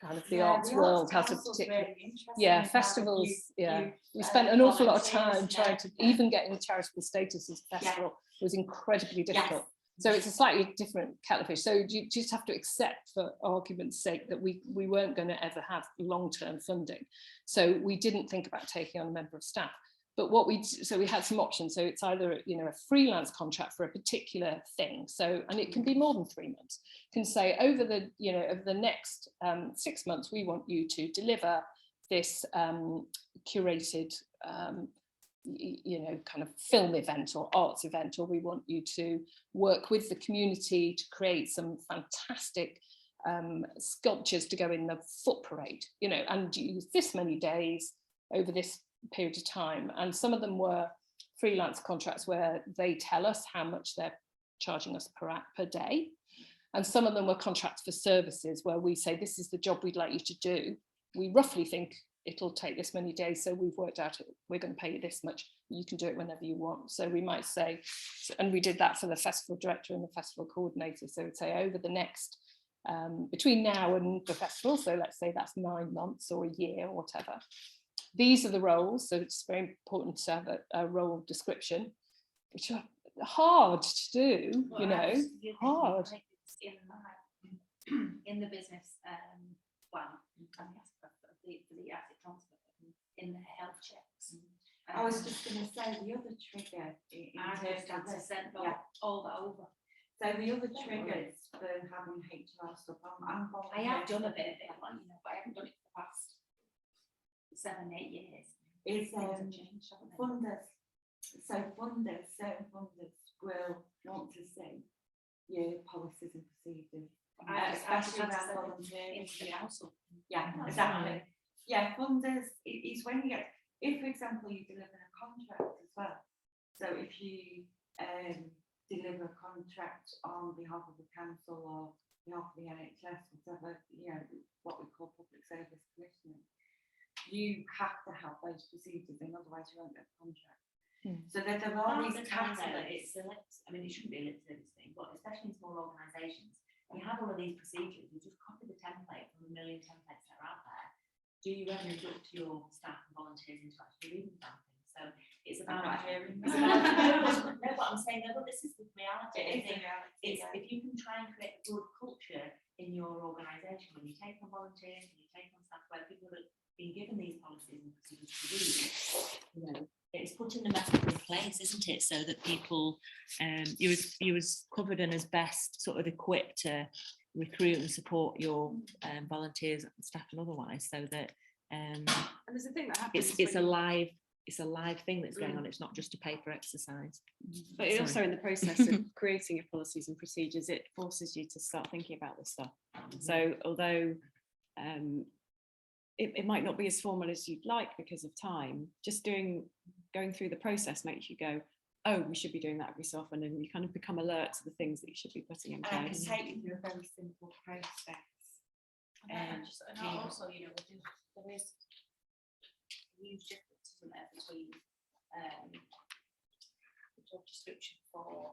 kind of the arts world has a particular festivals. We spent an awful lot of time trying to even getting charitable status as a festival was incredibly difficult. So it's a slightly different kettle of fish. So you just have to accept, for argument's sake, that we weren't going to ever have long-term funding. So we didn't think about taking on a member of staff. But so we had some options. So it's either, you know, a freelance contract for a particular thing. So, and it can be more than 3 months. You can say over the, you know, over the next 6 months, we want you to deliver this curated, you know, kind of film event or arts event, or we want you to work with the community to create some fantastic sculptures to go in the foot parade, you know, and use this many days over this period of time. And some of them were freelance contracts where they tell us how much they're charging us per day. And some of them were contracts for services where we say, this is the job we'd like you to do. We roughly think it'll take this many days, so we've worked out we're going to pay you this much, you can do it whenever you want. So we might say, and we did that for the festival director and the festival coordinator, so we'd say over the next between now and the festival, so let's say that's 9 months or a year or whatever, these are the roles. So it's very important to have a role description, which are hard to do, you know, hard. In the business plan, for the asset transfer, in the health checks. I was just going to say the other trigger in terms of to send all that over. So the other triggers for having HR stuff, I have done a bit of it, you know, but I haven't done it for the past 7-8 years. Is changed, funders. So certain funders will want to see your policies and procedures. Especially around volunteering. Yeah, exactly. Yeah, funders is when you get, if for example you deliver a contract as well. So if you deliver a contract on behalf of the council or behalf of the NHS, whatever, you know, what we call public service commissioning, you have to have those procedures in, otherwise you won't get the contract. So there are these catalysts. I mean, it shouldn't be a lip service thing, but especially in small organisations, you have all of these procedures, you just copy the template from a million templates that are out there. Do you ever instruct your staff and volunteers into actually reading something? So it's about no, but I'm saying, no, but this is the reality. If you can try and create a good culture in your organisation, when you take on volunteers and you take on staff where people have been given these policies and procedures to read, you know, it's putting the method in place, isn't it, so that people, you're as covered and as best sort of equipped to recruit and support your volunteers, staff and otherwise, so that and there's a thing that happens, it's a live thing that's going on. It's not just a paper exercise. But it also, in the process of creating your policies and procedures, it forces you to start thinking about this stuff. So although it might not be as formal as you'd like because of time, just going through the process makes you go, oh, we should be doing that every so often, and you kind of become alert to the things that you should be putting in place. I can take you through a very simple process. And also, you know, there is a huge difference, isn't there, between the job description for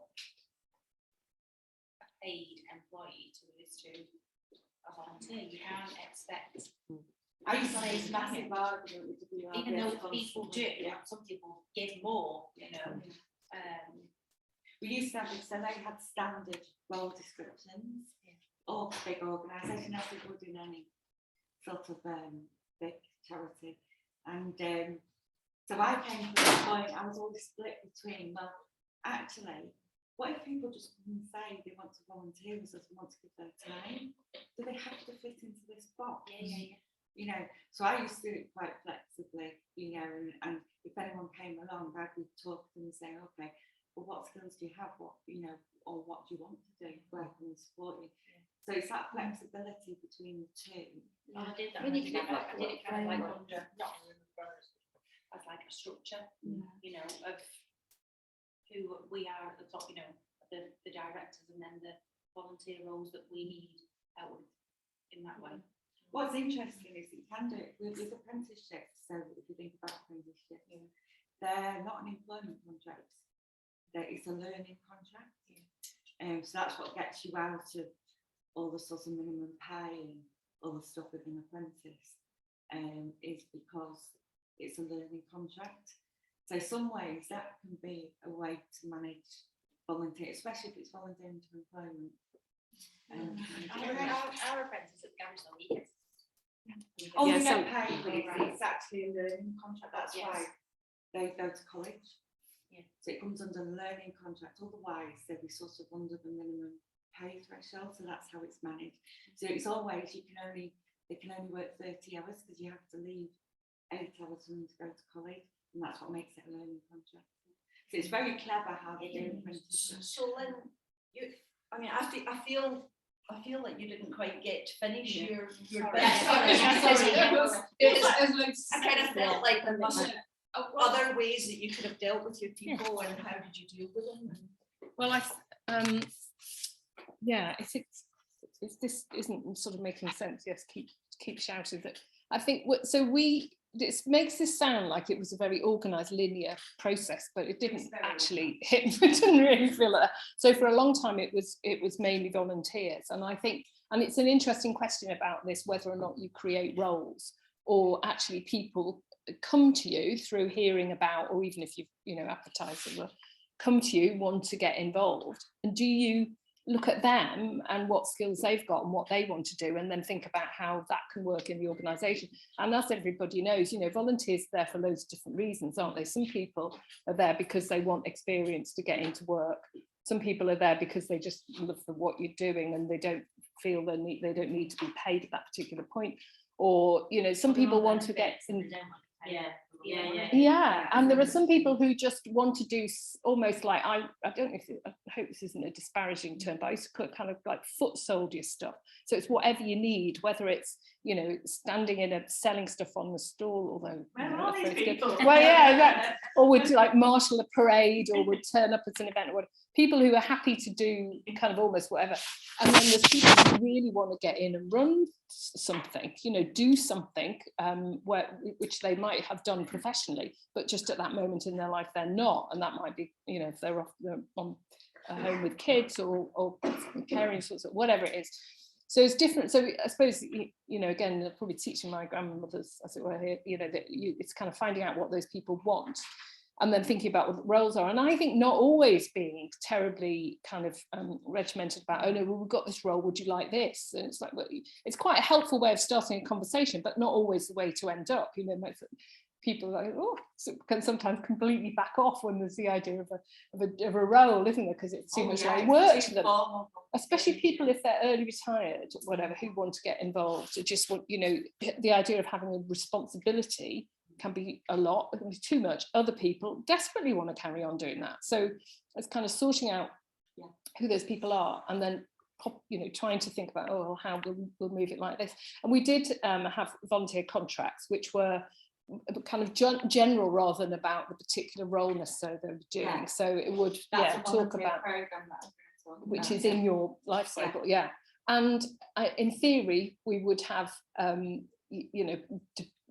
a paid employee to a volunteer. You can't expect. I used to say it's a massive argument with the even though people do, some people give more, you know. We used to have it, so they had standard role descriptions, or big organisation, as we would in any sort of big charity. And so I came to the point, I was always split between, well, actually, what if people just come and say they want to volunteer with us and want to give their time? Do they have to fit into this box? Yeah. You know, so I used to do it quite flexibly, you know, and if anyone came along, I would talk to them and say, okay, well, what skills do you have? What, you know, or what do you want to do? Where can we support you? So it's that flexibility between the two. I did that. I did it kind of like under, not as like a structure, you know, of who we are at the top, you know, the directors, and then the volunteer roles that we need help with in that way. What's interesting is you can do it with apprenticeships. So if you think about apprenticeships, they're not an employment contract. It's a learning contract. So that's what gets you out of all the sort of minimum pay and all the stuff with an apprentice, is because it's a learning contract. So some ways that can be a way to manage volunteer, especially if it's volunteering to employment. Our apprentice at Garrison, he gets. Oh, you get paid, but it's actually a learning contract. That's why they go to college. Yeah. So it comes under the learning contract. Otherwise, they'll be sort of under the minimum pay threshold. So that's how it's managed. So it's always they can only work 30 hours because you have to leave 8 hours for them to go to college, and that's what makes it a learning contract. So it's very clever how they do apprenticeship. So Lynne, I feel like you didn't quite get to finish your bit. I kind of felt like there must have other ways that you could have dealt with your people, and how did you deal with them? Well, it's this isn't sort of making sense. Yes, keep shouting that. I think this makes this sound like it was a very organised linear process, but it didn't actually hit. It didn't really feel like that. So for a long time it was mainly volunteers, and I think, and it's an interesting question about this, whether or not you create roles or actually people come to you through hearing about, or even if you've advertised it, come to you, want to get involved, and do you look at them and what skills they've got and what they want to do, and then think about how that can work in the organisation. And as everybody knows, volunteers are there for loads of different reasons, aren't they? Some people are there because they want experience to get into work. Some people are there because they just love what you're doing and they don't feel they don't need to be paid at that particular point. Or, some people want to get in. Yeah, and there are some people who just want to do almost like, I don't know I hope this isn't a disparaging term, but I used to kind of like foot soldier stuff. So it's whatever you need, whether it's standing in selling stuff on the stall, although well, yeah, or would like marshal a parade, or would turn up at an event, or whatever. People who are happy to do kind of almost whatever. And then there's people who really want to get in and run something, do something which they might have done professionally, but just at that moment in their life they're not. And that might be, if they're on home with kids or caring sorts of whatever it is. So it's different. So I suppose, again, probably teaching my grandmothers, as it were, here, that it's kind of finding out what those people want, and then thinking about what the roles are. And I think not always being terribly kind of regimented about, oh no, well, we've got this role, would you like this? And it's like, well, it's quite a helpful way of starting a conversation, but not always the way to end up. People like, can sometimes completely back off when there's the idea of a role, isn't there? Because it's too much like work to them. Especially people if they're early retired, whatever, who want to get involved, or just want, the idea of having a responsibility can be a lot, it can be too much. Other people desperately want to carry on doing that. So it's kind of sorting out who those people are, and then trying to think about, how we'll move it like this. And we did have volunteer contracts, which were kind of general rather than about the particular role necessarily they were doing. So it would talk about which is in your life cycle, and in theory we would have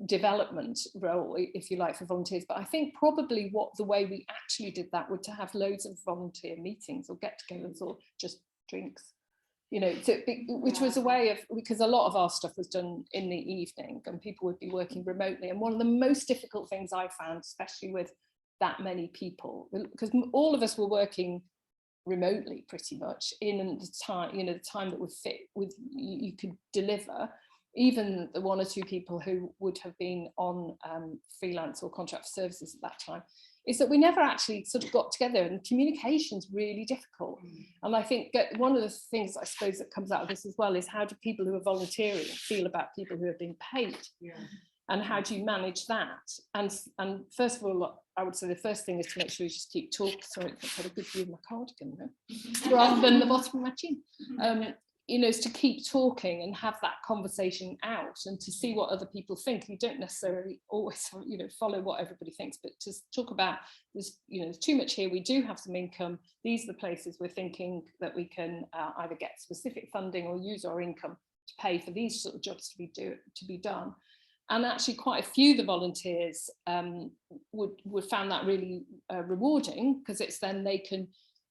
development role, if you like, for volunteers. But I think probably the way we actually did that would to have loads of volunteer meetings or get-togethers or just drinks, which was a way of, because a lot of our stuff was done in the evening and people would be working remotely. And one of the most difficult things I found, especially with that many people, because all of us were working remotely pretty much in the time, the time that would fit with you could deliver. Even the one or two people who would have been on freelance or contract services at that time, is that we never actually sort of got together, and communication's really difficult. And I think one of the things I suppose that comes out of this as well is, how do people who are volunteering feel about people who are being paid? And how do you manage that? And first of all, I would say the first thing is to make sure you just keep talking. Sorry, I've got a good view of my cardigan now, rather than the bottom of my chin. Is to keep talking and have that conversation out, and to see what other people think. You don't necessarily always, follow what everybody thinks, but to talk about this, there's too much here. We do have some income. These are the places we're thinking that we can either get specific funding or use our income to pay for these sort of jobs to be done. And actually quite a few of the volunteers would found that really rewarding, because it's then they can,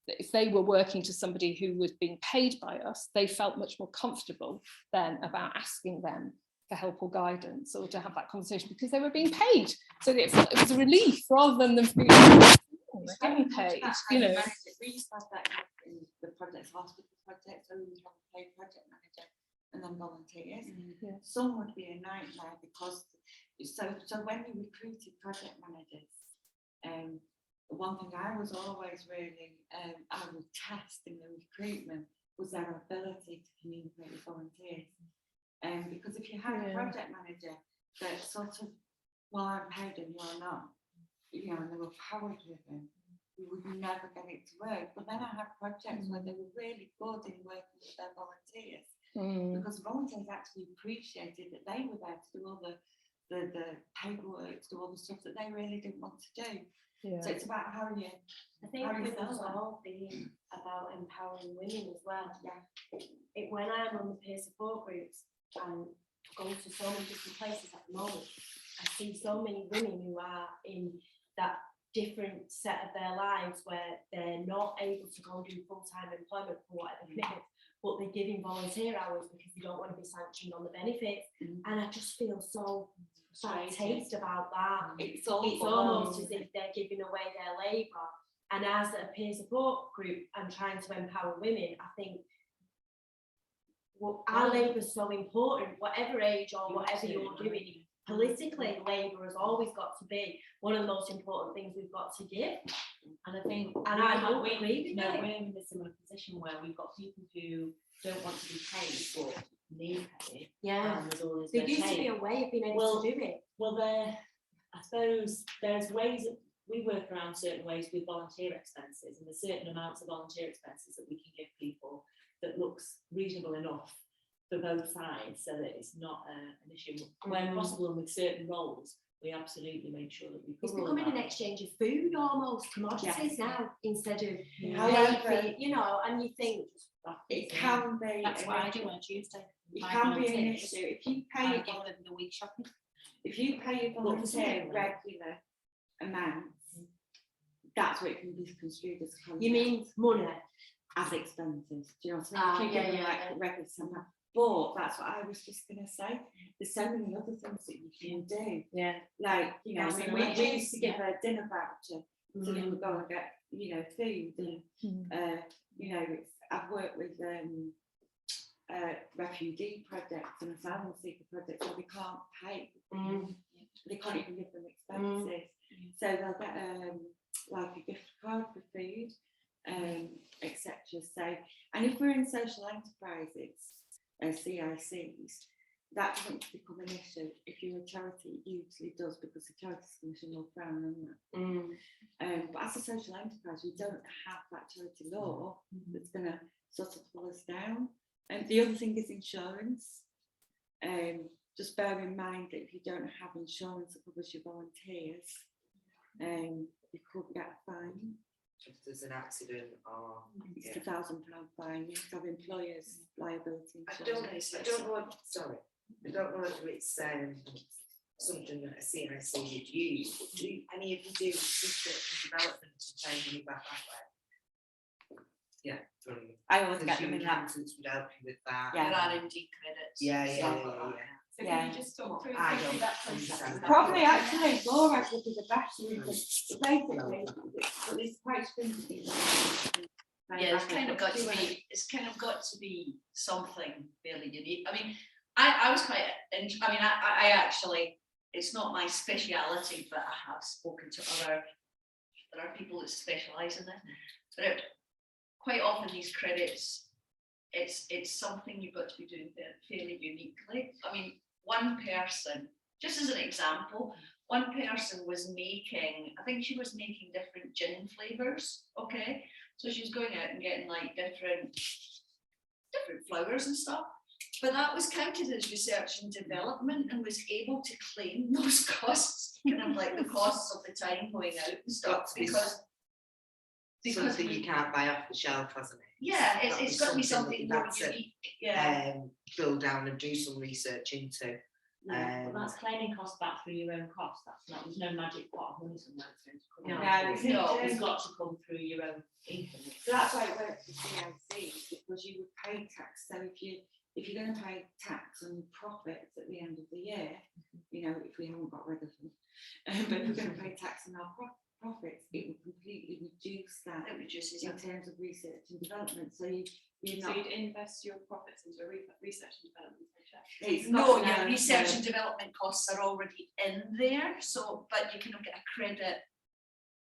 if they were working to somebody who was being paid by us, they felt much more comfortable then about asking them for help or guidance, or to have that conversation, because they were being paid. So it was a relief rather than them being getting paid. We used to have that in the projects, hospital projects, and we would have a paid project manager and then volunteers. Some would be a nightmare, because so when you recruited project managers, One thing I was always really, I would test in the recruitment was their ability to communicate with volunteers. Because if you had a project manager that sort of, well, I'm paid and you're not, you know, and they were power driven, you would never get it to work. But then I had projects where they were really good in working with their volunteers, because volunteers actually appreciated that they were there to do all the paperwork, to do all the stuff that they really didn't want to do. So it's about how you. I think with us all being about empowering women as well. When I'm on the peer support groups and go to so many different places at the moment, I see so many women who are in that different set of their lives where they're not able to go and do full-time employment for whatever commitments, but they're giving volunteer hours because they don't want to be sanctioned on the benefits. And I just feel so bad taste about that. It's almost as if they're giving away their labour. And as a peer support group and trying to empower women, I think our labour is so important, whatever age or whatever you're doing. Politically, labour has always got to be one of the most important things we've got to give. And I think, and I don't agree with we're in a similar position where we've got people who don't want to be paid but need pay. And there's always there used to be a way of being able to do it. Well, I suppose there's ways that we work around certain ways with volunteer expenses, and there's certain amounts of volunteer expenses that we can give people that looks reasonable enough for both sides, so that it's not an issue. Where possible and with certain roles, we absolutely make sure that we cover. It's becoming an exchange of food almost, commodities now, instead of However, you know, and you think it can be. That's what I do on Tuesday. It can be an issue if you pay the week shopping. If you pay your volunteer regular amounts, that's what it can be construed as. You mean money as expenses? Do you know what I mean? If you give them like regular amount. But that's what I was just going to say. There's so many other things that you can do. Like, you know, we used to give a dinner voucher so they would go and get, you know, food. And, you know, I've worked with refugee projects and asylum seeker projects where they can't pay. They can't even give them expenses. So they'll get like a gift card for food, etc. So, and if we're in social enterprises, CICs, that doesn't become an issue. If you're a charity, it usually does, because the Charities Commission will frown on that. But as a social enterprise, we don't have that charity law that's going to sort of pull us down. And the other thing is insurance. Just bear in mind that if you don't have insurance that covers your volunteers, you could get a fine. If there's an accident or it's £1,000 fine, you have to have employers' liability insurance. I don't know whether it's something that a CIC would use. Do any of you do research and development to pay money back that way? Yeah, brilliant. I always get them in that. Accountants would help you with that. There are R&D credits. Yeah. So can you just talk through that process? Probably actually Laura would be the best, because basically it's quite stringent. Yeah, it's kind of got to be something fairly unique. I mean, I was quite, I actually, it's not my speciality, but I have spoken to there are people that specialise in it. But quite often these credits, it's something you've got to be doing fairly uniquely. I mean, one person, just as an example, one person was making, I think she was making different gin flavours, okay? So she was going out and getting like different flowers and stuff. But that was counted as research and development and was able to claim those costs, kind of like the costs of the time going out and stuff, because something you can't buy off the shelf, hasn't it? Yeah, it's got to be something more unique. Drill down and do some research into. Well, that's claiming costs back through your own costs. There's no magic pot of money somewhere that's going to come. No, it's got to come through your own income. So that's why it works for CIC, because you would pay tax. So if you're going to pay tax on profits at the end of the year, you know, if we haven't got rid of them, but if we're going to pay tax on our profits, it would completely reduce that. It reduces in terms of research and development. So you'd invest your profits into a research and development project. No, your research and development costs are already in there. So, but you can get a credit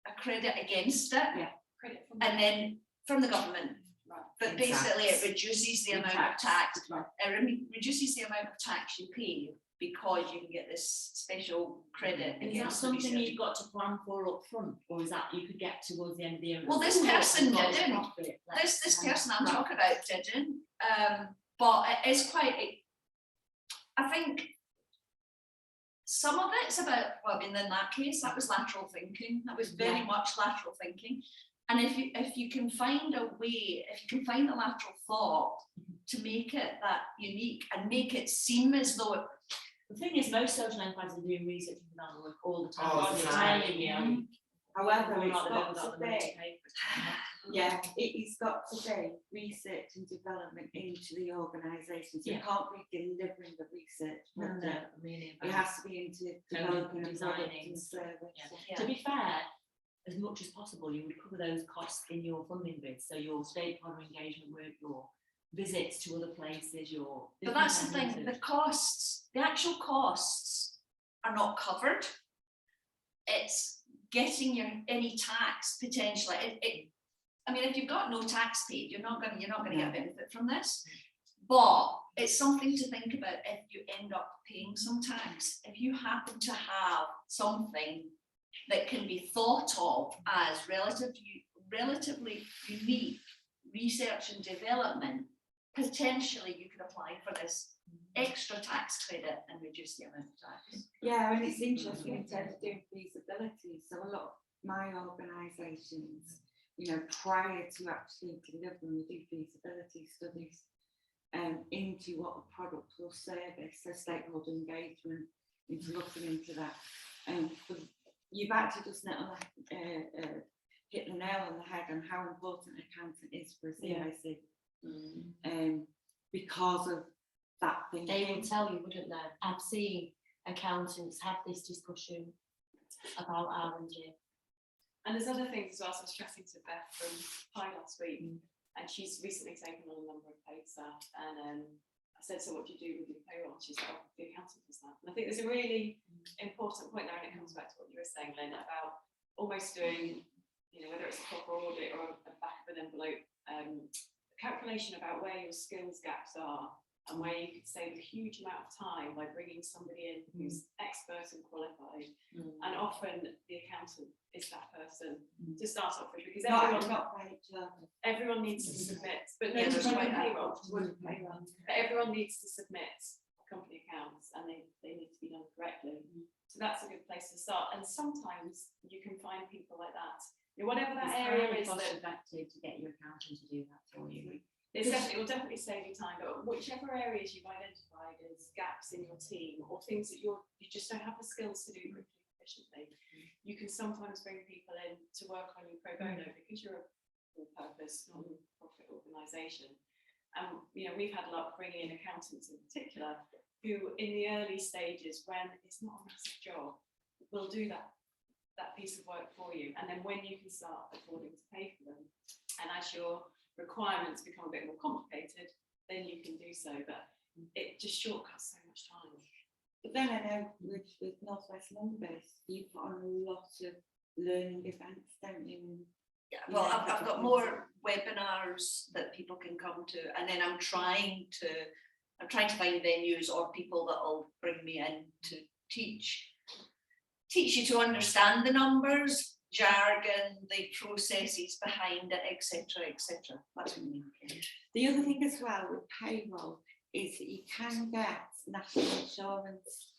a credit against it, Credit from and then from the government. Right. But basically, it reduces the amount of tax. It reduces the amount of tax you pay because you can get this special credit. And is that something you've got to plan for up front, or is that you could get towards the end of the year? Well, this person didn't. This person I'm talking about didn't. But it is quite. I think some of it's about. Well, I mean, in that case, that was lateral thinking. That was very much lateral thinking. And if you can find a way, if you can find a lateral thought to make it that unique and make it seem as though it. The thing is, most social enterprises are doing research and development work all the time. All the time. However, We're it's not got the to level that be, it's got to be research and development into the organisation. So you can't be delivering the research, but it has to be into developing a product and service. To be fair, as much as possible, you would cover those costs in your funding bids. So your stakeholder engagement work, your visits to other places, your. But that's the thing, the costs, the actual costs are not covered. It's getting your any tax potentially. I mean, if you've got no tax paid, you're not going to get benefit from this. But it's something to think about if you end up paying some tax. If you happen to have something that can be thought of as relatively unique research and development, potentially you could apply for this extra tax credit and reduce the amount of tax. Yeah, and it's interesting in terms of doing feasibility. So a lot of my organisations, prior to actually delivering, we do feasibility studies into what a product or service, so stakeholder engagement, into looking into that. You've actually just hit the nail on the head on how important accountant is for a CIC. Because of that thing. They will tell you, wouldn't they? I've seen accountants have this discussion about R&D. And there's other things as well. So I was chatting to Beth from Pi last week, and she's recently taken on a number of paid staff. And I said, so what do you do with your payroll? She's like, oh, the accountant does that. And I think there's a really important point there, and it comes back to what you were saying, Lynne, about almost doing, whether it's a proper audit or a back of an envelope calculation about where your skills gaps are and where you could save a huge amount of time by bringing somebody in who's expert and qualified. And often the accountant is that person to start off with, because everyone needs to submit, but no, payroll. But everyone needs to submit company accounts, and they need to be done correctly. So that's a good place to start. And sometimes you can find people like that. Whatever that area is, cost effective to get your accountant to do that for you. It will definitely save you time, but whichever areas you've identified as gaps in your team or things that you just don't have the skills to do quickly and efficiently, you can sometimes bring people in to work on you pro bono because you're a full-purpose, non-profit organisation. And we've had luck bringing in accountants in particular who, in the early stages, when it's not a massive job, will do that piece of work for you. And then when you can start affording to pay for them, and as your requirements become a bit more complicated, then you can do so. But it just shortcuts so much time. But then I know with North West Mondays, you put on a lot of learning events, don't you? Yeah, well, I've got more webinars that people can come to, and then I'm trying to find venues or people that will bring me in to teach you to understand the numbers, jargon, the processes behind it, etc., etc. That's what I mean. The other thing as well with payroll is that you can get national insurance,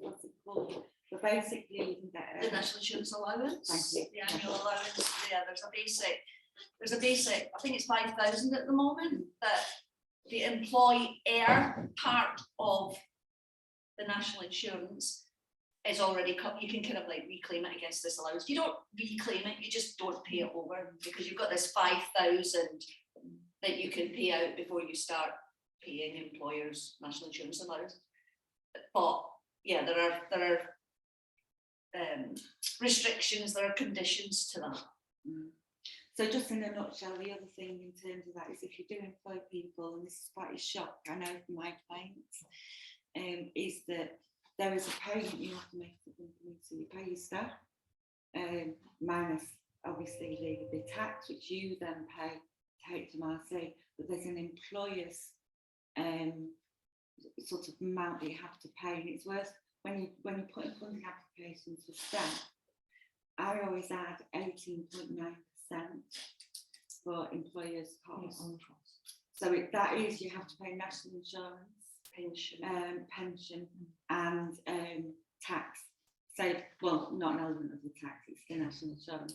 what's it called? But basically you can get the national insurance allowance. Thank you. The annual allowance. Yeah, there's a basic. I think it's 5,000 at the moment. That the employer part of the national insurance is already cut. You can kind of like reclaim it against this allowance. You don't reclaim it, you just don't pay it over, because you've got this 5,000 that you can pay out before you start paying employers national insurance allowance. But yeah, there are restrictions, there are conditions to that. So just in a nutshell, the other thing in terms of that is if you do employ people, and this is quite a shock, I know from my clients, is that there is a payment you have to make to the company, so you pay your staff, minus obviously the tax which you then pay to HMRC, but there's an employer's sort of amount that you have to pay, and it's worth when you put in funding applications for staff. I always add 18.9% for employers' costs. So that is, you have to pay national insurance, pension, and tax. So, well, not an element of the tax; it's the national insurance.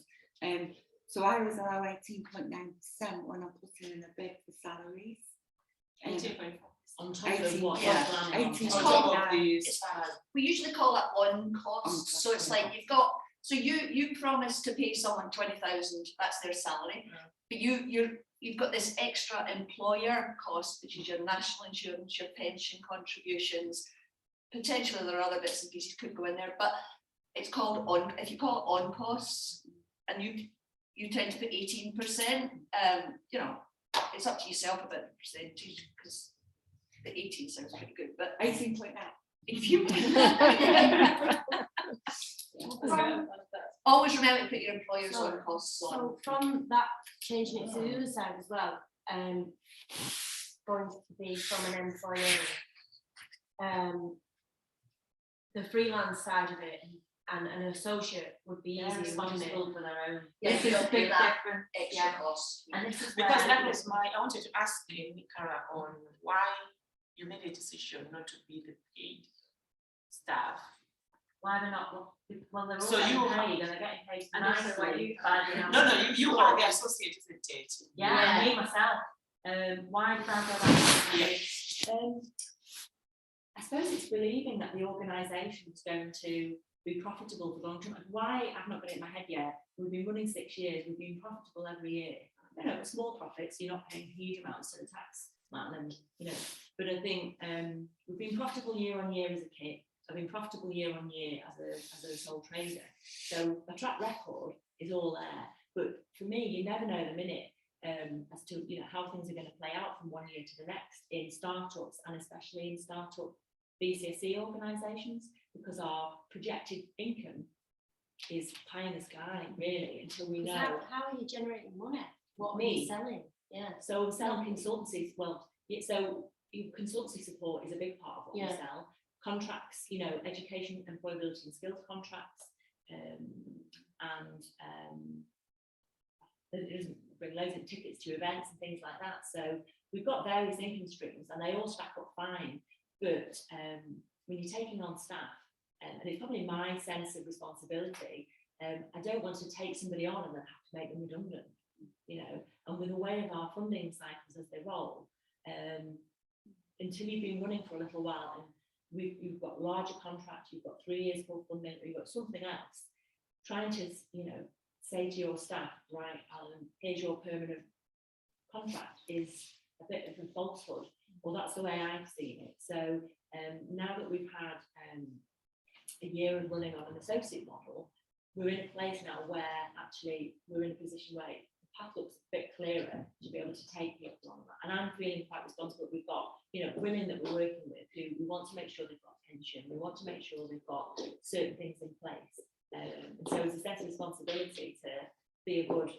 So I always allow 18.9% when I'm putting in a bid for salaries. 18.4. On top of what? Yeah. 18.9. We usually call that on costs. So it's like you've got, so you promise to pay someone 20,000, that's their salary, but you've got this extra employer cost, which is your national insurance, your pension contributions. Potentially there are other bits and pieces could go in there, but it's called on. If you call it on costs, and you tend to put 18%, you know, it's up to yourself about the percentage, because the 18 sounds pretty good, but 18.9. if you always remember to put your employers on costs on. So from that, changing it to the other side as well, going to be from an employer, the freelance side of it and an associate would be easier responsible for their own. Yes, This is a big that difference. extra cost. And this is Because where that was I wanted to ask you, Nickala, on why you made a decision not to be the paid staff. why they're not, well, they're all So getting you paid and they're getting paid And also why you- nicely by the hour. No, you are the associate, isn't it? Yeah, me myself. Why did I go that way? Yeah. I suppose it's believing that the organisation is going to be profitable for the long term. Why, I've not got it in my head yet. We've been running 6 years, we've been profitable every year. You know, small profits, you're not paying huge amounts to the tax man, and you know, but I think we've been profitable year on year as a kit. I've been profitable year on year as a sole trader. So the track record is all there. But for me, you never know the minute as to how things are going to play out from one year to the next in startups, and especially in startup BCSE organisations, because our projected income is pie in the sky, really, until we know. How are you generating money? What are Me? you selling? Yeah. So we're selling consultancies. Well, yeah, so consultancy support is a big part of what we sell. Contracts, education, employability and skills contracts, and there's bring loads of tickets to events and things like that. So we've got various income streams, and they all stack up fine. But when you're taking on staff, and it's probably my sense of responsibility, I don't want to take somebody on and then have to make them redundant, and with the way of our funding cycles as they roll, until you've been running for a little while and you've got larger contracts, you've got 3 years full funding, or you've got something else, trying to, say to your staff, right, Alan, here's your permanent contract, is a bit of a falsehood. Well, that's the way I've seen it. So now that we've had a year of running on an associate model, we're in a place now where actually we're in a position where the path looks a bit clearer to be able to take people on that. And I'm feeling quite responsible. We've got, women that we're working with who we want to make sure they've got pension. We want to make sure they've got certain things in place. And so it's a sense of responsibility to be a good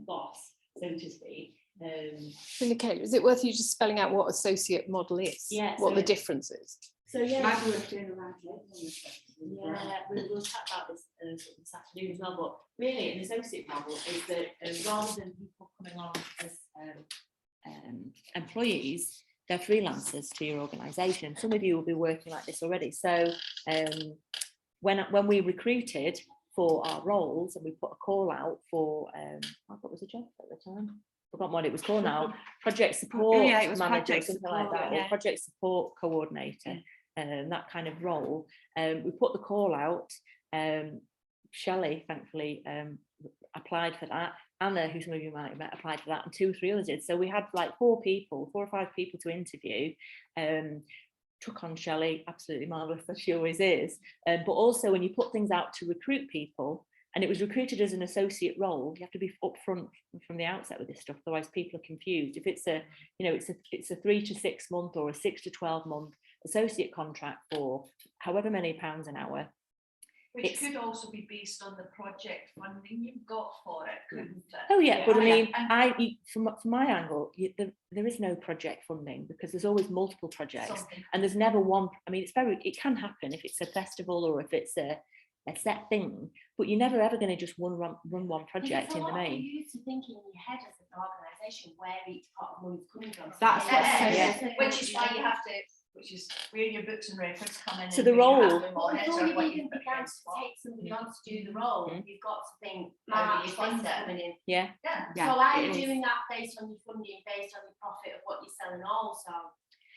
boss, so to speak. So Nickala, is it worth you just spelling out what associate model is? Yeah, what so the difference is? So yeah, Might be worth doing a round table on this. we'll chat about this this afternoon as well. But really, an associate model is that rather than people coming on as employees, they're freelancers to your organisation. Some of you will be working like this already. So when we recruited for our roles and we put a call out for what was the job at the time? Forgotten what it was called now. Project support manager, project something support, like that, or project support coordinator, that kind of role. We put the call out. Shelley, thankfully, applied for that. Anna, who some of you might have met, applied for that, and 2 or 3 others did. So we had like 4 or 5 people to interview. Took on Shelley, absolutely marvellous, as she always is. But also when you put things out to recruit people, and it was recruited as an associate role, you have to be upfront from the outset with this stuff, otherwise people are confused. If it's it's a 3 to 6 month or a 6 to 12 month associate contract for however many pounds an hour, Which could also be based on the project funding you've got for it, couldn't it? Oh yeah, but I mean, And from my angle, there is no project funding because there's always multiple projects, something. and there's never one. I mean, it can happen if it's a festival or if it's a set thing, but you're never ever going to just run one project in the main. You used to think in your head as an organisation where each part of money is coming from. That's Which is why you have to, which is where your books and records come in. So and the where you role- have them Well, on it, before or you what even you've put began against to what. take somebody on to do the role, Mhm. you've got to think, How do March, you when's fund this it? coming in? Yeah, Yeah. So are it you is. doing that based on your funding, based on your profit of what you're selling also?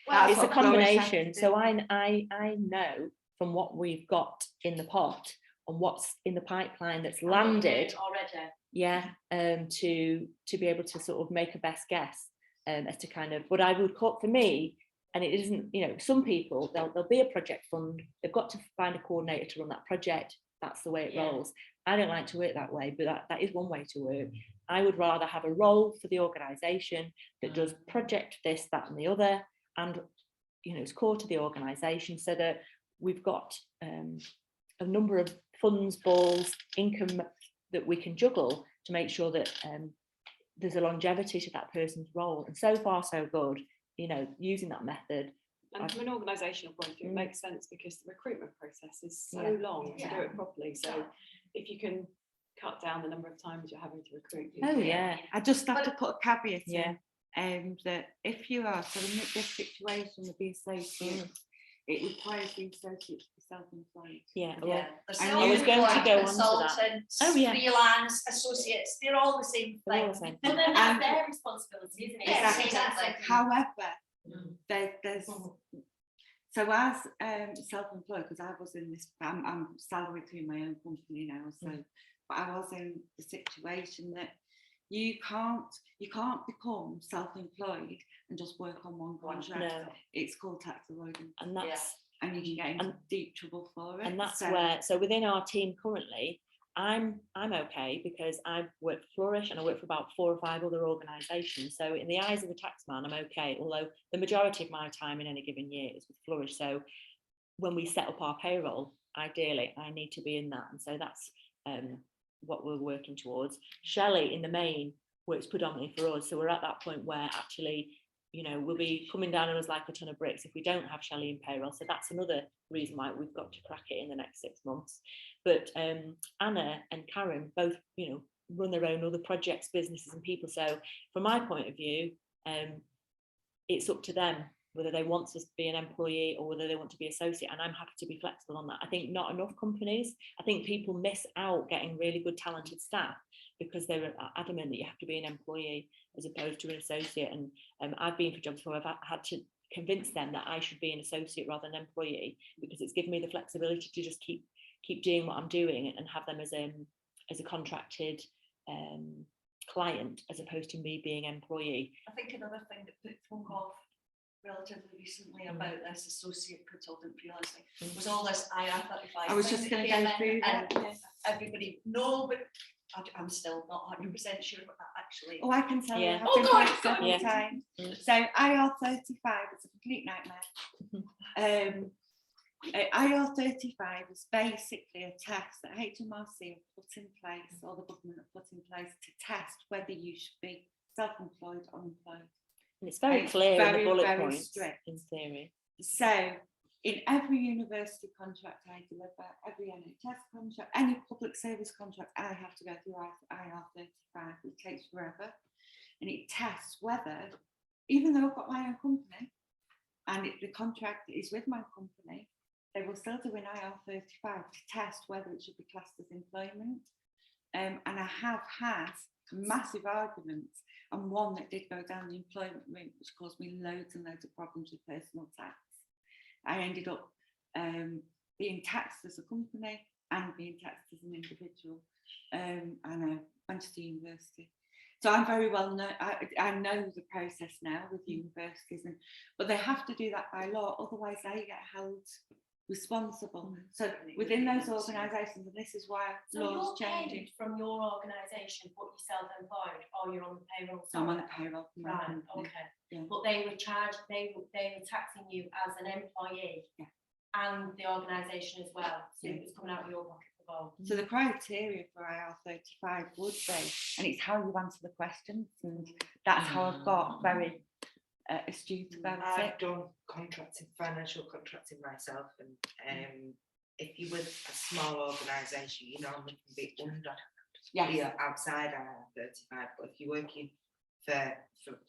That's it's a what Flourish has combination. to So do. I know from what we've got in the pot and what's in the pipeline that's landed. Already. Yeah, to be able to sort of make a best guess as to kind of what I would call for me. And it isn't, you know, some people there'll be a project fund, they've got to find a coordinator to run that project. That's the way it rolls. I don't like to work that way, but that is one way to work. I would rather have a role for the organisation that does project this, that, and the other, and you know, it's core to the organisation, so that we've got a number of funds, balls, income that we can juggle to make sure that there's a longevity to that person's role. And so far, so good. You know, using that method. And from an organisational point of view, it makes sense because the recruitment process is so Yeah. long to do it properly. So if you can cut down the number of times you're having to recruit people. Oh yeah, I just have to put a caveat Yeah. in, that if you are, so in this situation with the associate, it requires the associate to be self-employed. yeah. Well, Yeah, the I was going to self-employed go on to that. consultants, Oh, yeah. freelance associates, they're all the same they're all thing. the same. Well, then And- that's their responsibility, isn't it? Yes, It's exactly. However, Mm. there's so as self-employed, because I was in this, I'm salaried through my own company now, so but I was in the situation that you can't become self-employed and just work on one contract. No. It's called tax avoidance, And that's and you can get into deep trouble for it. and that's So- where, so within our team currently, I'm okay because I work for Flourish and I work for about 4 or 5 other organisations. So in the eyes of the taxman, I'm okay, although the majority of my time in any given year is with Flourish. So when we set up our payroll, ideally, I need to be in that. And so that's what we're working towards. Shelley, in the main, works predominantly for us. So we're at that point where actually, you know, we'll be coming down on us like a ton of bricks if we don't have Shelley in payroll. So that's another reason why we've got to crack it in the next 6 months. But Anna and Karen both, you know, run their own other projects, businesses and people. So from my point of view, it's up to them whether they want to be an employee or whether they want to be associate. And I'm happy to be flexible on that. I think not enough companies, I think people miss out getting really good talented staff because they're adamant that you have to be an employee as opposed to an associate. And I've been for jobs where I've had to convince them that I should be an associate rather than an employee, because it's given me the flexibility to just keep doing what I'm doing and have them as a contracted client as opposed to me being employee. I think another thing that put folk off relatively recently about this associate consultant freelancing was all this IR35. I was just going to go through that. Everybody, no, but I'm still not 100% sure what that actually. Oh, I can tell Yeah. you. I've Oh, been go through on, it several yeah. times. Mm. So IR35 is a complete nightmare. IR35 is basically a test that HMRC have put in place, or the government have put in place, to test whether you should be self-employed or employed. And it's very It's clear in very, the bullet very points strict. in theory. So in every university contract I deliver, every NHS contract, any public service contract, I have to go through IR35, which takes forever. And it tests whether, even though I've got my own company and the contract is with my company, they will still do an IR35 to test whether it should be classed as employment. And I have had massive arguments, and one that did go down the employment route, which caused me loads and loads of problems with personal tax. I ended up being taxed as a company and being taxed as an individual. And I went to university. So I'm very well known, I know the process now with universities, but they have to do that by law, otherwise they get held responsible. So within those organisations, and this is why laws changing. From your organisation, but you're self-employed, or you're on the payroll? So I'm on the payroll. for my Right, company. okay. Yeah. But they were taxing you as an employee. Yeah. and the organisation as well. So it's coming out of your pocket for both. So the criteria for IR35 would be, and it's how you answer the questions, and that's how I've got very astute about it. I've done contracting, financial contracting myself, and if you're with a small organisation, you normally can be under, outside IR35, but if you're working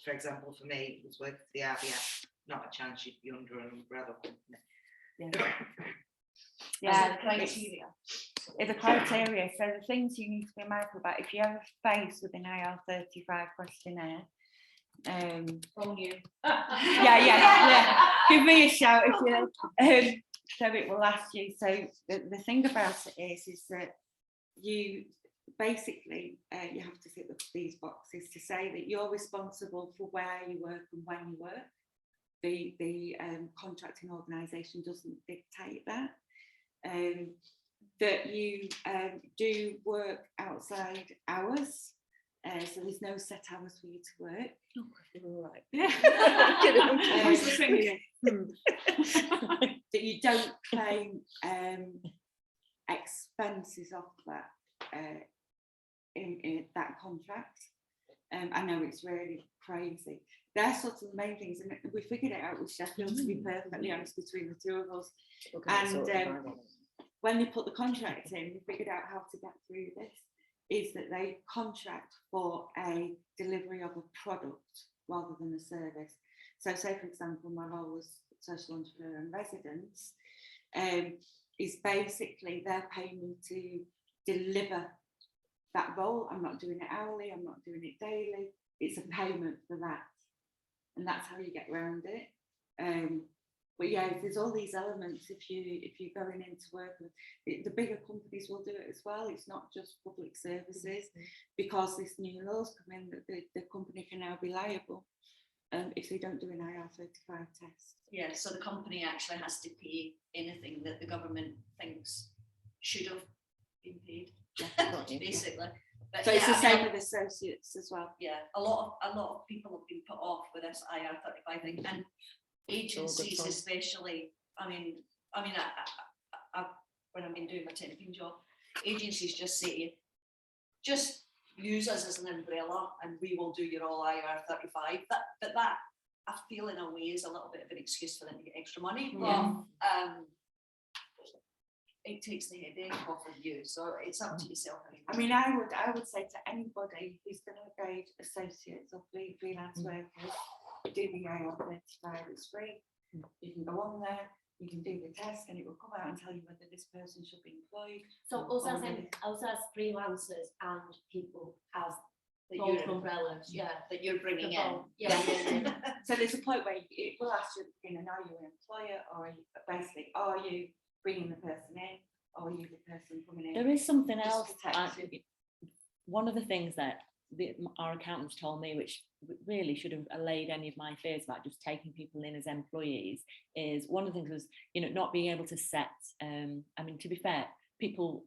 for example, for me, it was working for the RBF, not a chance you'd be under an umbrella company. Yeah, the criteria. It's the criteria. So the things you need to be mindful about if you're ever faced with an IR35 questionnaire. Phone you. Yeah. Give me a shout if you. So it will ask you. So the thing about it is that you basically you have to tick these boxes to say that you're responsible for where you work and when you work. The contracting organisation doesn't dictate that. That you do work outside hours, so there's no set hours for you to work. Right. That you don't claim expenses off that in that contract. I know it's really crazy. They're sort of the main things, and we figured it out with Sheffield, to be perfectly honest, between the two of us. And when they put the contract in, we figured out how to get through this, is that they contract for a delivery of a product rather than a service. So say, for example, my role was social entrepreneur and residence, is basically they're paying me to deliver that role. I'm not doing it hourly, I'm not doing it daily, it's a payment for that. And that's how you get around it. But yeah, there's all these elements if you're going into work. The bigger companies will do it as well. It's not just public services, because this new laws come in that the company can now be liable if they don't do an IR35 test. Yeah, so the company actually has to pay anything that the government thinks should have been paid, basically. But So it's the same with associates as well. Yeah, a lot of people have been put off with this IR35 thing, and agencies especially. I mean, I when I've been doing my temping job, agencies just say to you, just use us as an umbrella and we will do your all IR35. But that, I feel in a way, is a little bit of an excuse for them to get extra money. But it takes the headache off of you, so it's up to yourself. I mean, I would say to anybody who's going to engage associates or freelance workers, do the IR35, it's free. You can go on there, you can do the test, and it will come out and tell you whether this person should be employed. So also as freelancers and people as both umbrellas, that you're bringing in. So there's a point where it will ask you at the beginning, are you an employer, or are you bringing the person in, or are you the person coming in? There is something else. One of the things that our accountants told me, which really should have allayed any of my fears about just taking people in as employees, is one of the things was, not being able to set, I mean, to be fair, people,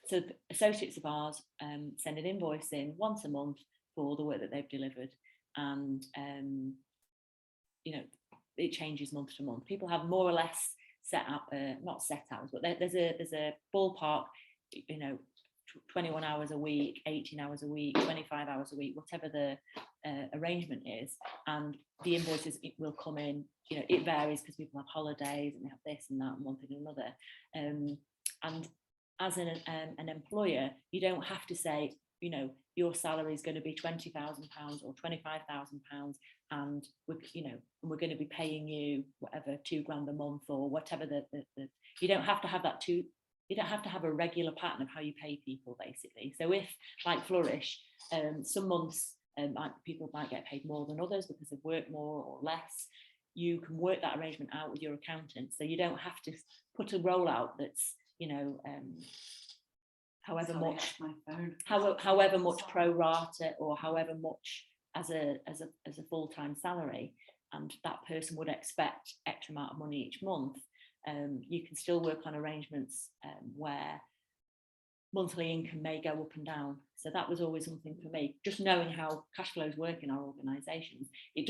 so associates of ours send an invoice in once a month for the work that they've delivered, and it changes month to month. People have more or less set up, not set hours, but there's a ballpark, 21 hours a week, 18 hours a week, 25 hours a week, whatever the arrangement is, and the invoices will come in. It varies because people have holidays and they have this and that and one thing and another. And as an employer, you don't have to say, your salary is going to be £20,000 or £25,000, and we're going to be paying you whatever £2,000 a month or whatever you don't have to have that too. You don't have to have a regular pattern of how you pay people, basically. So if, like Flourish, some months people might get paid more than others because they've worked more or less, you can work that arrangement out with your accountant. So you don't have to put a rollout that's, however much pro rata or however much as a full-time salary, and that person would expect X amount of money each month. You can still work on arrangements where monthly income may go up and down. So that was always something for me, just knowing how cash flows work in our organisations. It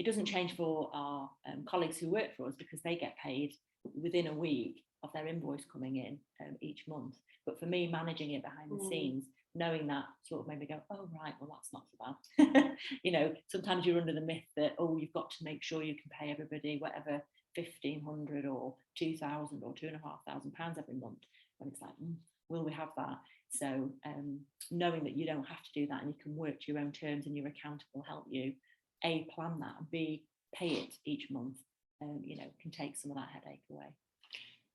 It doesn't change for our colleagues who work for us, because they get paid within a week of their invoice coming in each month. But for me, managing it behind the scenes, knowing that sort of made me go, oh right, well that's not so bad. You know, sometimes you're under the myth that, oh, you've got to make sure you can pay everybody whatever, 1,500 or 2,000 or £2,500 every month, when it's like, will we have that? So knowing that you don't have to do that, and you can work to your own terms, and your accountant will help you A, plan that, and B, pay it each month, you know, can take some of that headache away.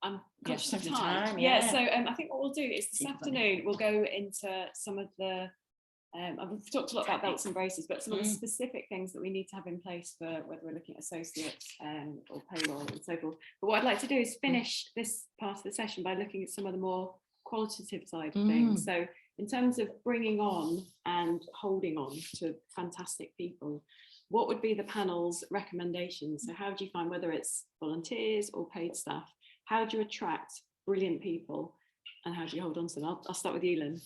I'm conscious of the time. Yeah, so I think what we'll do is this afternoon we'll go into some of the I've talked a lot about belts and braces, but some of the specific things that we need to have in place for whether we're looking at associates or payroll and so forth. But what I'd like to do is finish this part of the session by looking at some of the more qualitative side of things. So in terms of bringing on and holding on to fantastic people, what would be the panel's recommendations? So how do you find, whether it's volunteers or paid staff, how do you attract brilliant people, and how do you hold on to them? I'll start with you, Lynne.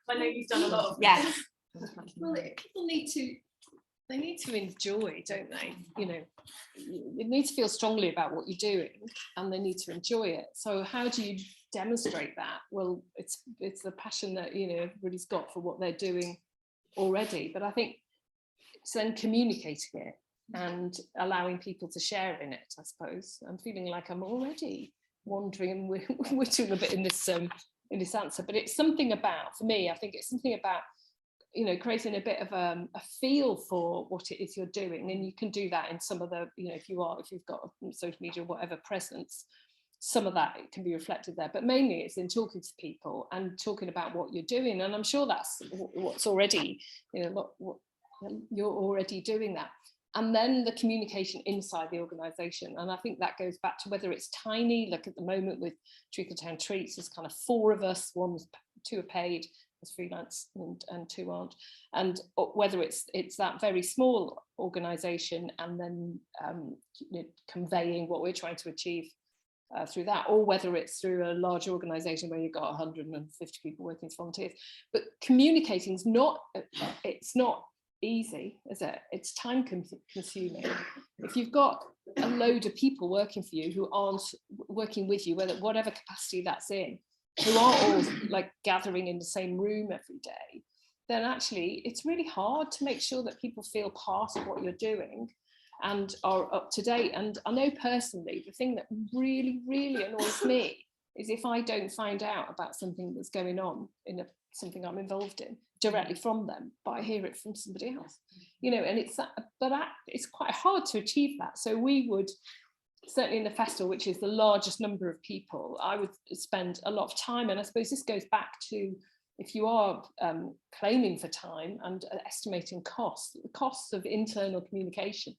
I know you've done a lot of yes. Well, people need to enjoy, don't they? You know, you need to feel strongly about what you're doing, and they need to enjoy it. So how do you demonstrate that? Well, it's the passion that, you know, everybody's got for what they're doing already, but I think it's then communicating it and allowing people to share in it. I suppose I'm feeling like I'm already wandering and whittling a bit in this answer, but it's something about, for me, I think it's something about, you know, creating a bit of a feel for what it is you're doing. And you can do that in some of the, you know, if you've got a social media, whatever presence, some of that it can be reflected there, but mainly it's in talking to people and talking about what you're doing. And I'm sure that's what's already, you know, what you're already doing that. And then the communication inside the organisation. And I think that goes back to whether it's tiny, like at the moment with Treacletown Treats, there's kind of 4 of us, 2 are paid as freelance and 2 aren't. And whether it's that very small organisation, and then you know, conveying what we're trying to achieve through that, or whether it's through a large organisation where you've got 150 people working as volunteers. But communicating is not, it's not easy, is it? It's time consuming. If you've got a load of people working for you who aren't working with you, whatever capacity that's in, who aren't all like gathering in the same room every day, then actually it's really hard to make sure that people feel part of what you're doing and are up to date. And I know personally, the thing that really, really annoys me is if I don't find out about something that's going on in something I'm involved in directly from them, but I hear it from somebody else, you know. And it's it's quite hard to achieve that. So we would, certainly in the festival, which is the largest number of people, I would spend a lot of time, and I suppose this goes back to, if you are claiming for time and estimating costs, the costs of internal communication.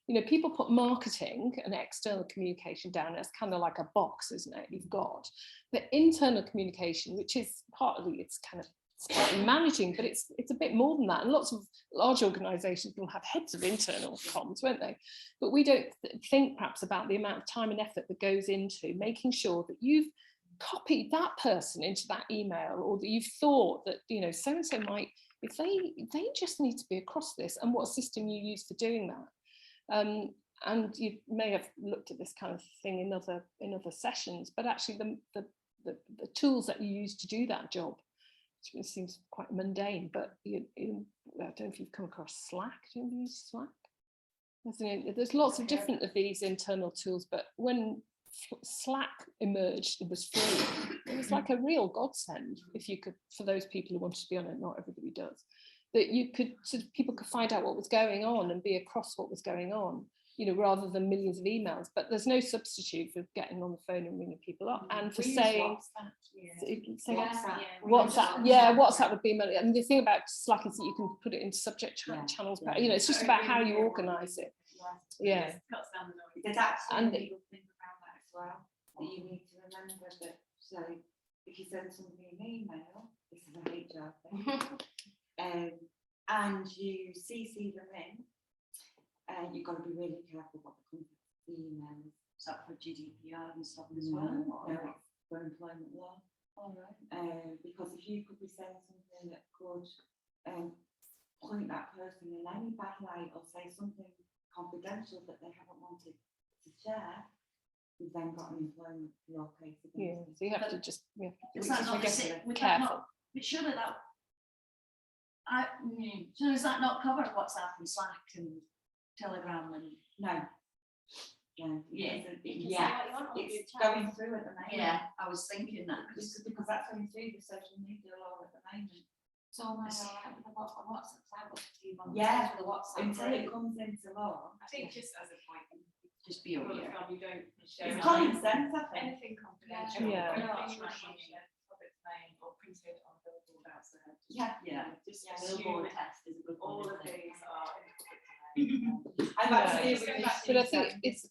You know, people put marketing and external communication down as kind of like a box, isn't it? You've got, but internal communication, which is partly, it's kind of managing, but it's a bit more than that. And lots of large organisations will have heads of internal comms, won't they? But we don't think perhaps about the amount of time and effort that goes into making sure that you've copied that person into that email, or that you've thought that, you know, so and so might, if they just need to be across this, and what system you use for doing that. And you may have looked at this kind of thing in other sessions, but actually the tools that you use to do that job, it seems quite mundane, but I don't know if you've come across Slack. Do you use Slack? There's lots of different of these internal tools, but when Slack emerged, it was free. It was like a real godsend if you could, for those people who wanted to be on it. Not everybody does, that you could, sort of, people could find out what was going on and be across what was going on, you know, rather than millions of emails. But there's no substitute for getting on the phone and ringing people up, and for saying WhatsApp. Yeah, WhatsApp would be. I mean, the thing about Slack is that you can put it into subject channels. You know, it's just about how you organise it. Yeah. There's actually a legal thing around that as well, that you need to remember that. So if you send somebody an email, this is a HR thing, and you CC them in, you've got to be really careful what the content of the email is. Is that for GDPR and stuff as well? No, it's for employment law. All right. Because if you could be saying something that could put point that person in any bad light or say something confidential that they haven't wanted to share, you've then got an employment law case against them. So you have to just Is that not careful. but surely that, so does that not cover WhatsApp and Slack and Telegram and? No. Yeah. It's going through at the moment. Yeah, I was thinking that. Because that's going through the social media law at the moment. So am I all right with the WhatsApp? I got a few months Yeah, with the WhatsApp. until it comes into law. I think just as a point, Just be aware. you don't share It's common sense, I think. anything confidential. Yeah. Information shared, public domain or printed on billboard outside. Yeah. Yeah. Just Billboard assume test is a good all one. of isn't it? these are in the public domain. I've actually But I think it's.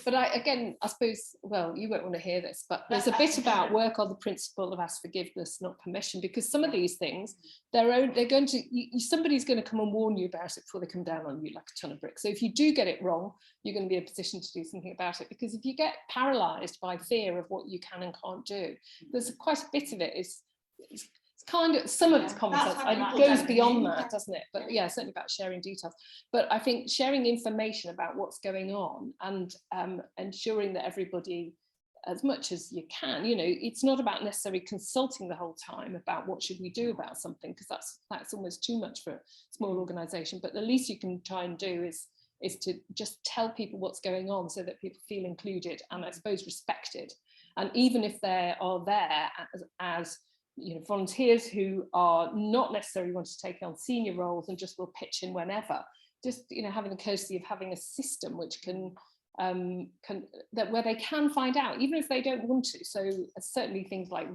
But I suppose, well, you won't want to hear this, but there's a bit about work on the principle of ask forgiveness, not permission, because some of these things, they're going to, somebody's going to come and warn you about it before they come down on you like a ton of bricks. So if you do get it wrong, you're going to be in a position to do something about it, because if you get paralysed by fear of what you can and can't do, there's quite a bit of it is kind of, some of it's common sense, and it goes beyond that, doesn't it? But yeah, certainly about sharing details. But I think sharing information about what's going on and ensuring that everybody, as much as you can, it's not about necessarily consulting the whole time about what should we do about something, because that's almost too much for a small organisation. But the least you can try and do is to just tell people what's going on so that people feel included and, I suppose, respected. And even if they are there as volunteers who are not necessarily want to take on senior roles and just will pitch in whenever, just having the courtesy of having a system which can where they can find out even if they don't want to. So certainly things like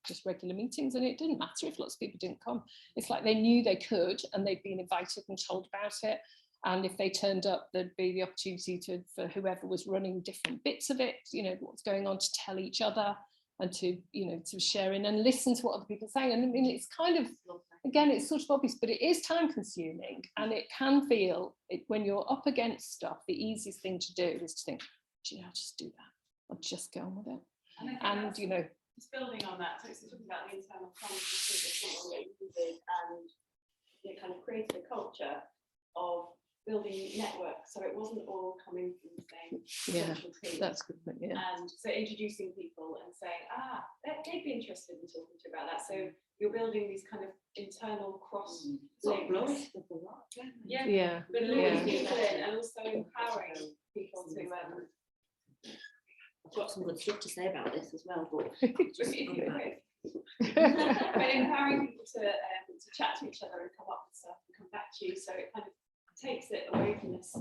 just regular meetings, and it didn't matter if lots of people didn't come. It's like they knew they could and they'd been invited and told about it, and if they turned up, there'd be the opportunity for whoever was running different bits of it, what's going on, to tell each other and to share in and listen to what other people are saying. And I mean, it's kind of, again, it's sort of obvious, but it is time consuming, and it can feel, when you're up against stuff, the easiest thing to do is to think, I'll just do that. I'll just go on with it. And just building on that, so it's talking about the internal comms, it's something that you did, and it kind of created a culture of building networks, so it wasn't all coming from the same central team. That's good. Yeah. And so introducing people and saying, they'd be interested in talking to you about that. So you're building these kind of internal cross links. Yeah. But luring people in and also empowering people to I've got some good stuff to say about this as well, but but empowering people to chat to each other and come up with stuff and come back to you, so it kind of takes it away from us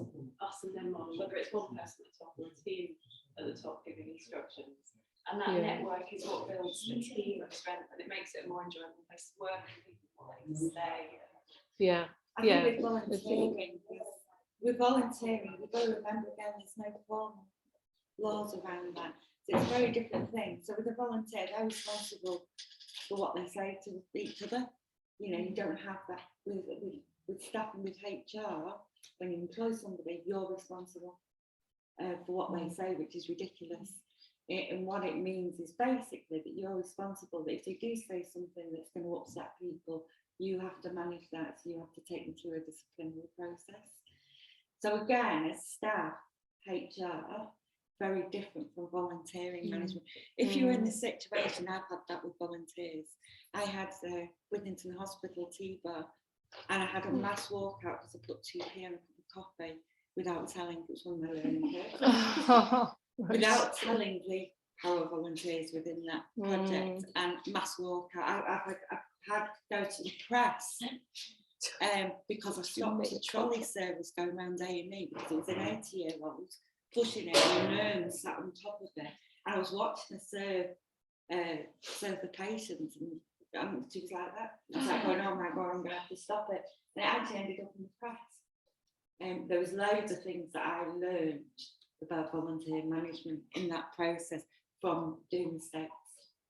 and them on, whether it's one person at the top or a team at the top giving instructions. And that network is what builds a team of strength, and it makes it a more enjoyable place to work and people want to stay. Yeah. I think with volunteering, we've got to remember again, there's no formal laws around that. So it's a very different thing. So with a volunteer, they're responsible for what they say to each other. You don't have that with staff and with HR. When you employ somebody, you're responsible for what they say, which is ridiculous. And what it means is basically that you're responsible, that if they do say something that's going to upset people, you have to manage that, so you have to take them through a disciplinary process. So again, as staff, HR, very different from volunteering management. If you're in the situation, I've had that with volunteers. I had Withington Hospital tea bar, and I had a mass walkout because I put 2p and a cup of coffee without telling. It was one of my learning curves. Without telling the power volunteers within that project, and mass walkout. I've had to go to the press because I stopped a trolley service going around A&E because it was an 80-year-old pushing it, and an urn sat on top of it. And I was watching her serve the patients, and she was like that. I was like, going, oh my God, I'm going to have to stop it. And it actually ended up in the press. There was loads of things that I learned about volunteer management in that process from doing mistakes,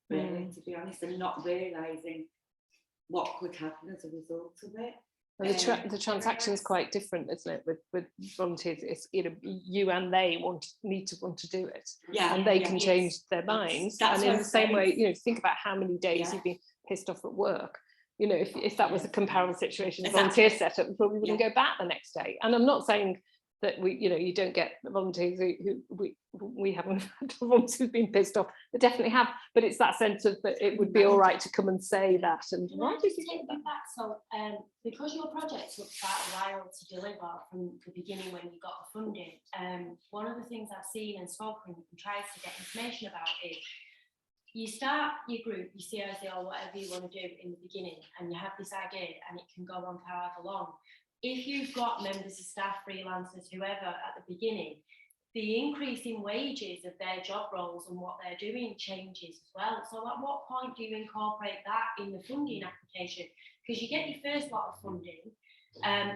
really, to be honest, and not realising what could happen as a result of it. The transaction is quite different, isn't it? With volunteers, it's you and they need to want to do it, and they can change their minds. And in the same way, think about how many days you've been pissed off at work, You know, if that was a comparable situation, a volunteer setup, we probably wouldn't go back the next day. And I'm not saying that you don't get volunteers who we haven't had volunteers who've been pissed off. They definitely have, but it's that sense of that it would be all right to come and say that. And why did you take that back? So because your project took quite a while to deliver from the beginning when you got the funding, one of the things I've seen and spoken and tried to get information about is you start your group, your CRC or whatever you want to do in the beginning, and you have this idea and it can go on for however long. If you've got members of staff, freelancers, whoever at the beginning, the increase in wages of their job roles and what they're doing changes as well. So at what point do you incorporate that in the funding application? Because you get your first lot of funding,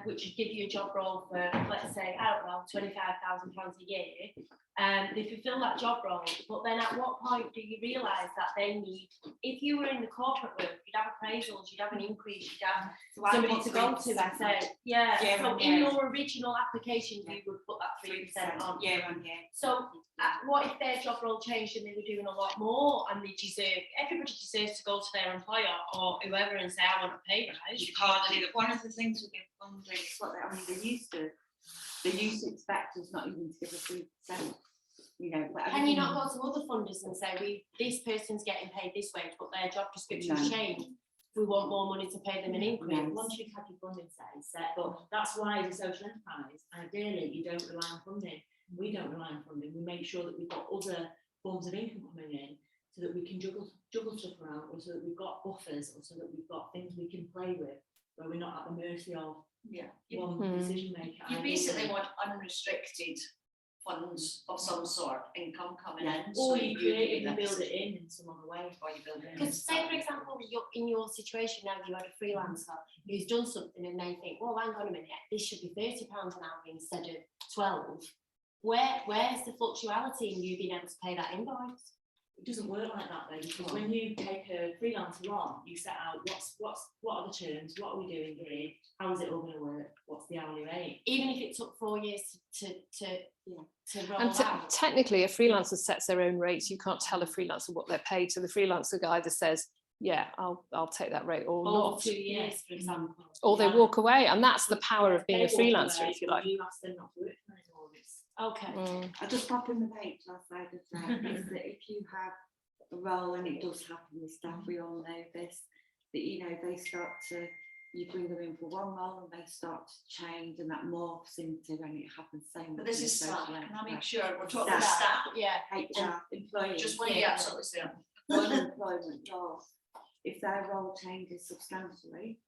which would give you a job role for, let's say, I don't know, £25,000 a year. They fulfill that job role, but then at what point do you realise that they need, if you were in the corporate world, you'd have appraisals, you'd have an increase, you'd have somebody to go to and say, so in your original application, you would put that 3% on. Year on year. So what if their job role changed and they were doing a lot more and they deserve, everybody deserves to go to their employer or whoever and say, I want a pay rise. You can't do that. One of the things with funding is what they used to expect us not even to give a 3%. You know, can you not go to other funders and say, this person's getting paid this wage, but their job description's changed? We want more money to pay them an increase. Once you've had your funding set, but that's why as a social enterprise, ideally, you don't rely on funding. We don't rely on funding. We make sure that we've got other forms of income coming in so that we can juggle stuff around, or so that we've got buffers, or so that we've got things we can play with, where we're not at the mercy of one decision maker. You basically want unrestricted funds of some sort, income coming in. Or you create it and build it in some other way. Or you build it in. Because say, for example, in your situation now, you had a freelancer who's done something and they think, well, hang on a minute, this should be £30 an hour instead of 12. Where's the fluctuality in you being able to pay that invoice? It doesn't work like that though, because when you take a freelancer on, you set out what are the terms, what are we doing here, how is it all going to work, what's the hourly rate? Even if it took 4 years to roll and out. Technically, a freelancer sets their own rates. You can't tell a freelancer what they're paid. So the freelancer either says, yeah, I'll take that rate, or not. 2 years, for example. Or they walk away, and that's the power of being a freelancer, if you like. You ask them not to work for anymore. Okay. I'll just pop in the HR side of that, is that if you have a role, and it does happen with staff, we all know this, that they start to, you bring them in for one role and they start to change, and that morphs into, and it happens same. But this is staff. Can I make sure we're talking about staff? Yeah. HR employees. Just what you absolutely say. Unemployment law. If their role changes substantially,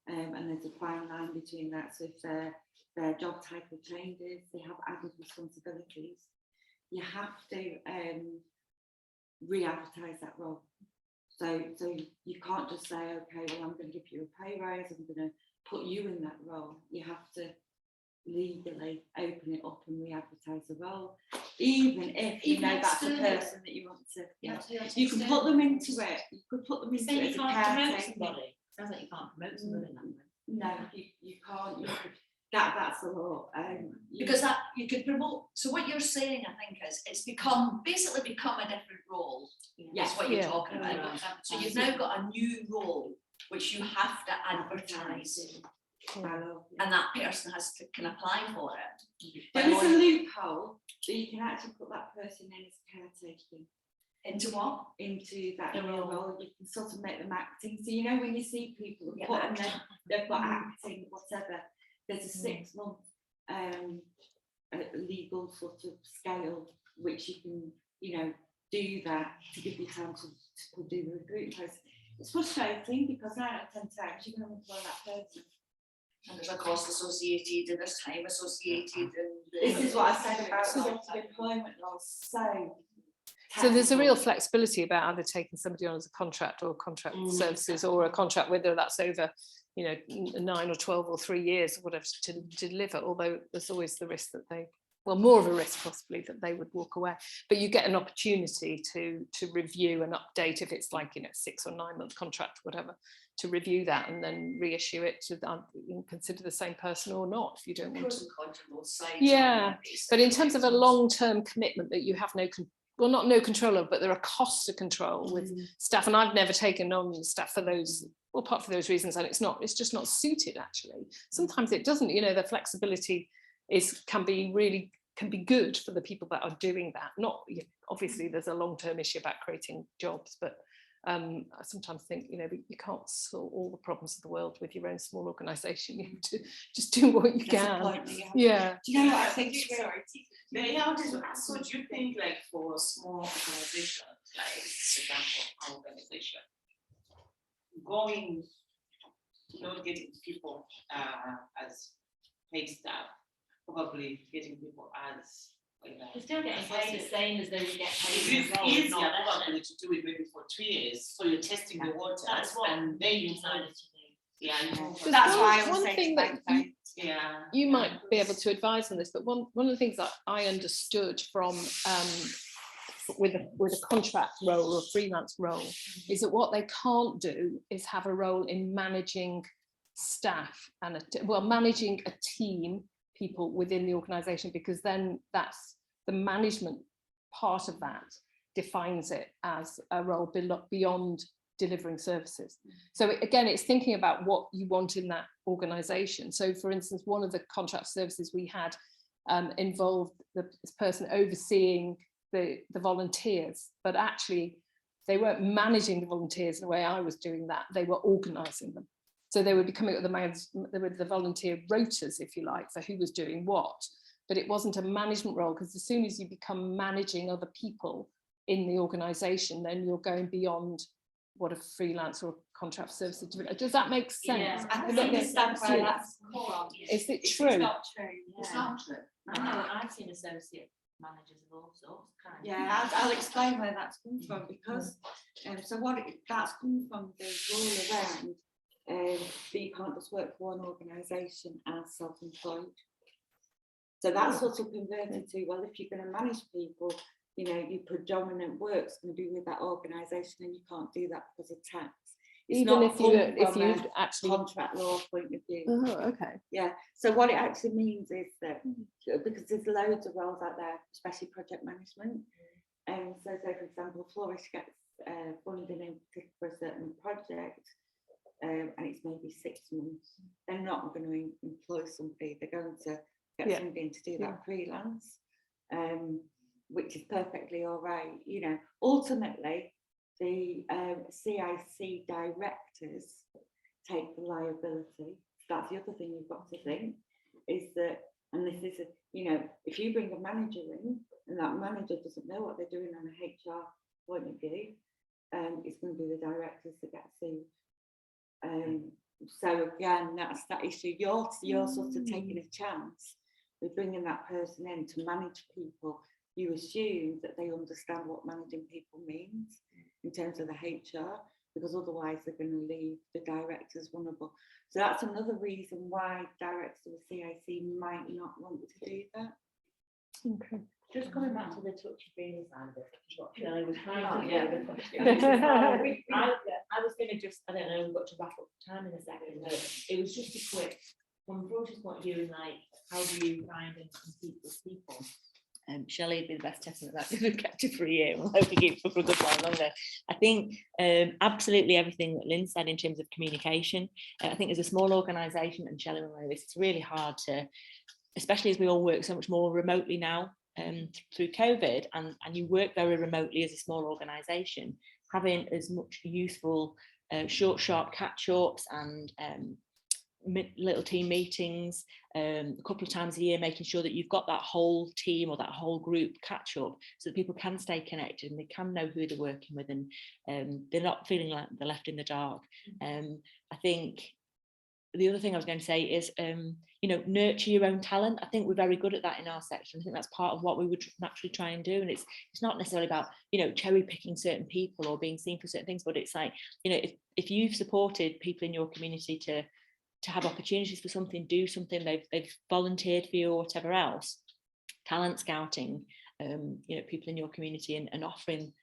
and there's a fine line between that, so if their job title changes, they have added responsibilities, you have to re-advertise that role. So you can't just say, okay, well, I'm going to give you a pay rise, I'm going to put you in that role. You have to legally open it up and re-advertise the role, even if you know that's the person that you want to. You can put them into it. You could put them into it as a caretaker. Sounds like you can't promote somebody in that way. No, you can't. You could, that's the law. Because that you could promote. So what you're saying, I think, is it's basically become a different role. Yes, what you're talking about. So you've now got a new role which you have to advertise, and that person can apply for it. There is a loophole that you can actually put that person in as caretaking. Into what? Into that role. You can sort of make them acting. So when you see people they've got acting, whatever, there's a 6 month legal sort of scale which you can do that to give you time to do the recruitment process. It's frustrating because 9 out of 10 times you're going to employ that person. And there's a cost associated and there's time associated. And this is what I said about the employment laws. So there's a real flexibility about either taking somebody on as a contract or contract services, or a contract, whether that's over 9 or 12 or 3 years or whatever, to deliver, although there's always the risk that more of a risk possibly that they would walk away. But you get an opportunity to review and update if it's like 6 or 9 month contract, whatever, to review that and then reissue it to consider the same person or not if you don't want to. But in terms of a long-term commitment that you have no well, not no control of, but there are costs to control with staff, and I've never taken on staff for those, well, part for those reasons, and it's just not suited actually. Sometimes it doesn't, you know, the flexibility can be good for the people that are doing that. Not, you know, obviously there's a long-term issue about creating jobs, but I sometimes think, you know, you can't solve all the problems of the world with your own small organisation. You have to just do what you can. Yeah. Do you know what I think? Sorry. The reality is, so do you think, like, for small organizations, like, for example, our organization, getting people as paid staff, probably getting people as We're still getting paid the same as though we get paid. It is easier probably to do it maybe for 2 years, so you're testing the waters. That's what and then you decided to do. Yeah, that's why I was one thing that you might be able to advise on this, but one of the things that I understood from with a contract role or a freelance role is that what they can't do is have a role in managing staff and managing a team, people within the organisation, because then that's the management part of that defines it as a role beyond delivering services. So again, it's thinking about what you want in that organisation. So for instance, one of the contract services we had involved this person overseeing the volunteers, but actually they weren't managing the volunteers in the way I was doing that, they were organising them. So they would be coming up with the volunteer rotas, if you like, for who was doing what, but it wasn't a management role, because as soon as you become managing other people in the organisation, then you're going beyond what a freelance or contract service. Does that make sense? Yeah, I don't understand why that's core. Is it true? It's not true. Yeah. It's not true. I know, I've seen associate managers of all sorts. Yeah, I'll explain where that's come from, because so that's come from the rule around that you can't just work for one organisation as self-employed. So that's sort of converted to, well, if you're going to manage people, you know, your predominant work's going to be with that organisation, and you can't do that because of tax. Even if you actually contract law point of view. Oh, okay. Yeah. So what it actually means is that, because there's loads of roles out there, especially project management, and so say for example, Flourish gets funding in for a certain project, and it's maybe 6 months. They're not going to employ somebody. They're going to get somebody in to do that freelance, which is perfectly all right. You know, ultimately, the CIC directors take the liability. That's the other thing you've got to think, is that, and this is, you know, if you bring a manager in and that manager doesn't know what they're doing on a HR point of view, it's going to be the directors that get sued. So again, that's that issue. You're sort of taking a chance with bringing that person in to manage people. You assume that they understand what managing people means in terms of the HR, because otherwise they're going to leave the directors vulnerable. So that's another reason why directors of the CIC might not want to do that. Okay. Just coming back to the touchy-feely side of it, what Shelley was trying to do. I was going to just, I don't know, we've got to wrap up time in a second, but it was just a quick, from Flourish's point of view, and like, how do you find and compete with people? Shelley would be the best testament that we've kept it for a year. We'll hope to keep it for a good while longer. I think absolutely everything that Lynne said in terms of communication. I think as a small organisation, and Shelley will know this, it's really hard to, especially as we all work so much more remotely now through COVID, and you work very remotely as a small organisation, having as much useful short, sharp catch-ups and little team meetings a couple of times a year, making sure that you've got that whole team or that whole group catch up, so that people can stay connected and they can know who they're working with, and they're not feeling like they're left in the dark. I think the other thing I was going to say is, you know, nurture your own talent. I think we're very good at that in our section. I think that's part of what we would naturally try and do. And it's not necessarily about, you know, cherry picking certain people or being seen for certain things, but it's like, you know, if you've supported people in your community to have opportunities for something, do something, they've volunteered for you or whatever else, talent scouting, you know, people in your community and offering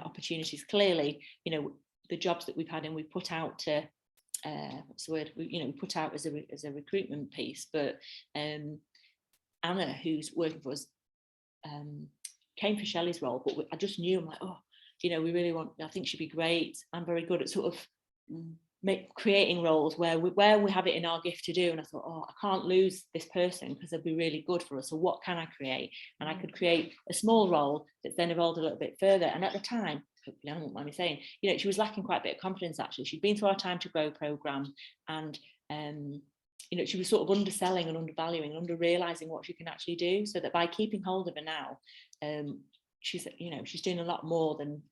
opportunities. Clearly, you know, the jobs that we've had and we put out to what's the word, we put out as a recruitment piece, but Anna, who's working for us, came for Shelley's role, but I just knew, I'm like, oh, you know, we really want, I think she'd be great. I'm very good at sort of creating roles where we have it in our gift to do. And I thought, oh, I can't lose this person because they'll be really good for us. So what can I create? And I could create a small role that's then evolved a little bit further. And at the time, hopefully I won't mind me saying, you know, she was lacking quite a bit of confidence, actually. She'd been through our Time to Grow programme, and you know, she was sort of underselling and undervaluing and under realizing what she can actually do, so that by keeping hold of her now, she's, you know, she's doing a lot more than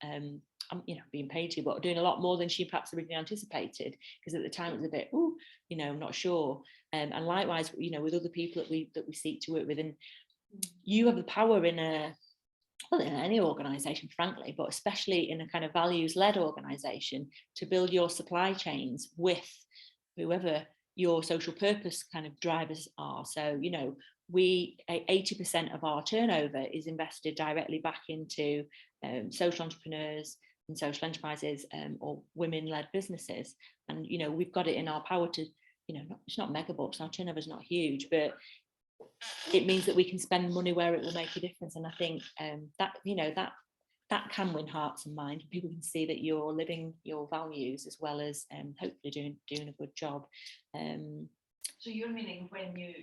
you know, being paid to, but doing a lot more than she perhaps originally anticipated, because at the time it was a bit, oh, you know, I'm not sure. And likewise, you know, with other people that we seek to work with, and you have the power in in any organisation, frankly, but especially in a kind of values-led organisation, to build your supply chains with whoever your social purpose kind of drivers are. So, you know, 80% of our turnover is invested directly back into social entrepreneurs and social enterprises, or women-led businesses. And, you know, we've got it in our power to, you know, it's not mega bucks, our turnover is not huge, but it means that we can spend money where it will make a difference. And I think that, you know, that can win hearts and minds. People can see that you're living your values as well as hopefully doing a good job. So you're meaning when you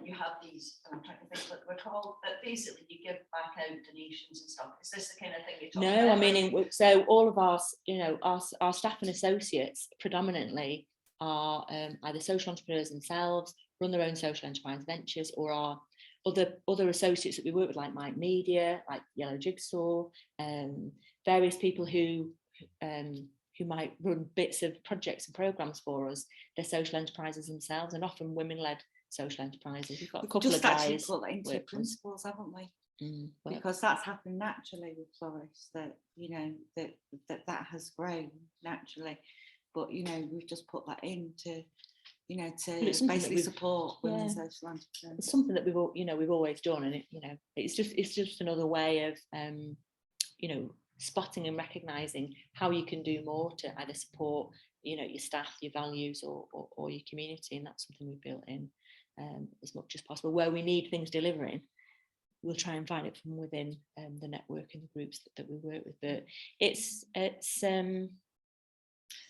you have these, I'm trying to think what we're called, but basically you give back out donations and stuff. Is this the kind of thing you're talking about? No, I mean, so all of our, you know, our staff and associates predominantly are either social entrepreneurs themselves, run their own social enterprise ventures, or are other associates that we work with, like Mike Media, like Yellow Jigsaw, various people who might run bits of projects and programs for us. They're social enterprises themselves, and often women-led social enterprises. We've got a couple of guys put that into principles, haven't we? Well, because that's happened naturally with Flourish, that, you know, that has grown naturally, but, you know, we've just put that in to, you know, to basically support women social entrepreneurs. It's something that we've always done, and it, you know, it's just another way of you know, spotting and recognizing how you can do more to either support, you know, your staff, your values, or your community. And that's something we've built in as much as possible. Where we need things delivering, we'll try and find it from within the network and the groups that we work with. But it's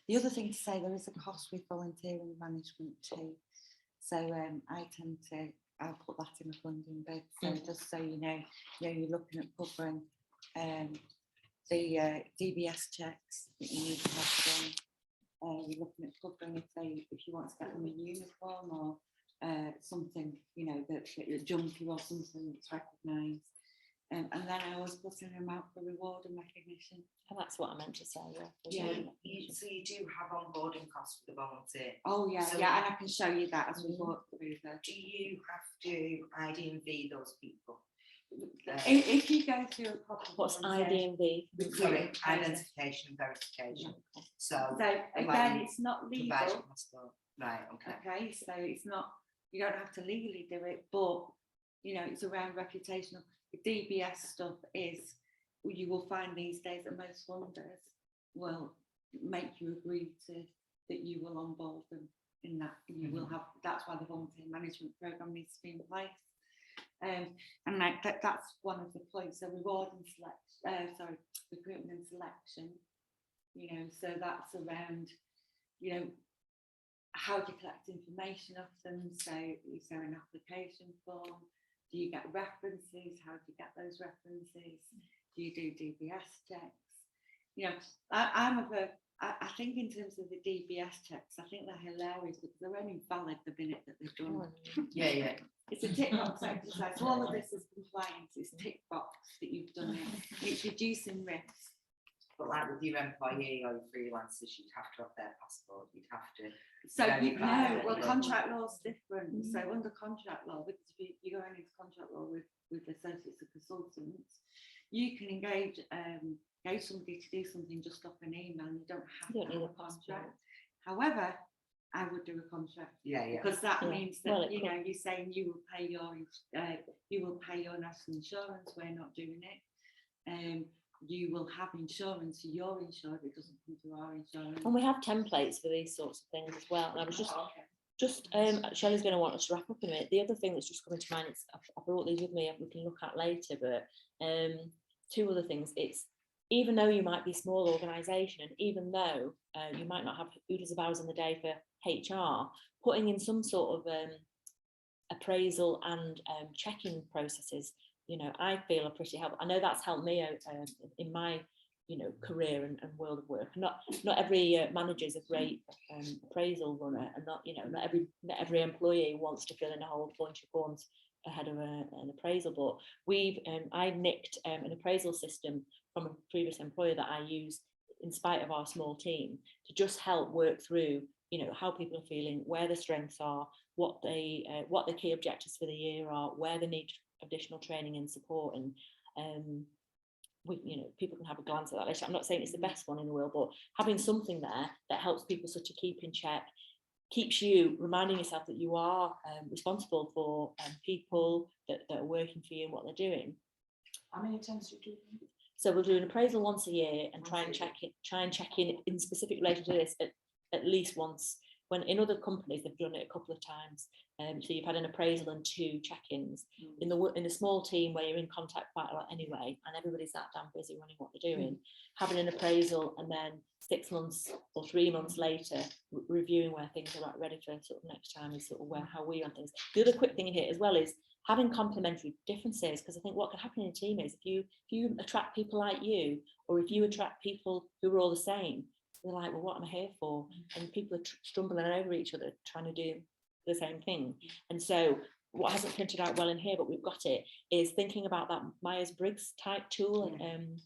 the other thing to say, there is a cost with volunteering management too. So I'll put that in a funding bid. So just so you know, you're looking at covering the DBS checks that you need to have done. You're looking at covering if you want to get them in uniform, or something, you know, that's junky or something that's recognised. And then I was putting them out for reward and recognition. And that's what I meant to say. So you do have onboarding costs for the volunteer. Oh yeah, so, yeah, and I can show you that as we walk through that. Do you have to ID and V those people? If you go through a proper, what's ID and V? Sorry, identification and verification. So again, it's not legal. Right. Okay. Okay, so it's not. You don't have to legally do it, but, you know, it's around reputational. The DBS stuff is, you will find these days that most funders will make you agree to that you will onboard them in that. You will have, that's why the volunteer management program needs to be in place. And like that's one of the points. So reward and recruitment and selection, you know, so that's around, you know, how do you collect information of them? So is there an application form? Do you get references? How do you get those references? Do you do DBS checks? You know, I think in terms of the DBS checks, I think they're hilarious because they're only valid the minute that they're done. Yeah. It's a tick box exercise. So all of this is compliance. It's tick box that you've done it. It's reducing risk. But like with your employee or your freelancers, you'd have to have their passport. You'd have to. So contract law is different. So under contract law, because if you're going into contract law with associates or consultants, you can engage somebody to do something just off an email, and you don't have to have a contract. However, I would do a contract. Because that means that you know, you're saying you will pay your national insurance. We're not doing it. You will have insurance, so you're insured. It doesn't come to our insurance. And we have templates for these sorts of things as well. And I was just Just Shelley's going to want us to wrap up in a minute. The other thing that's just coming to mind, I brought these with me and we can look at later, but two other things. It's even though you might be a small organisation, and even though you might not have hundreds of hours in the day for HR, putting in some sort of appraisal and checking processes, you know, I feel are pretty helpful. I know that's helped me in my, you know, career and world of work. Not every manager is a great appraisal runner, and not every employee wants to fill in a whole bunch of forms ahead of an appraisal. But I nicked an appraisal system from a previous employer that I use in spite of our small team to just help work through, you know, how people are feeling, where the strengths are, what the key objectives for the year are, where they need additional training and support, and you know, people can have a glance at that later. I'm not saying it's the best one in the world, but having something there that helps people sort of keep in check, keeps you reminding yourself that you are responsible for people that are working for you and what they're doing. How many times do you do? So we'll do an appraisal once a year and try and check in specific relation to this at least once. When in other companies they've done it a couple of times. So you've had an appraisal and 2 check-ins. In a small team where you're in contact quite a lot anyway, and everybody's that damn busy running what they're doing, having an appraisal and then 6 months or 3 months later reviewing where things are ready for sort of next time is sort of how we run things. The other quick thing in here as well is having complementary differences, because I think what can happen in a team is if you attract people like you, or if you attract people who are all the same, they're like, well, what am I here for? And people are stumbling over each other trying to do the same thing. And so what hasn't printed out well in here, but we've got it, is thinking about that Myers-Briggs type tool. And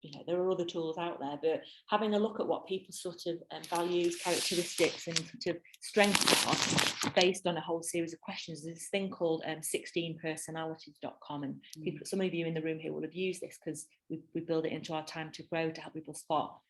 you know, there are other tools out there, but having a look at what people's sort of values, characteristics and sort of strengths are based on a whole series of questions. There's this thing called 16personalities.com, and people, some of you in the room here will have used this because we build it into our time to grow to help people spot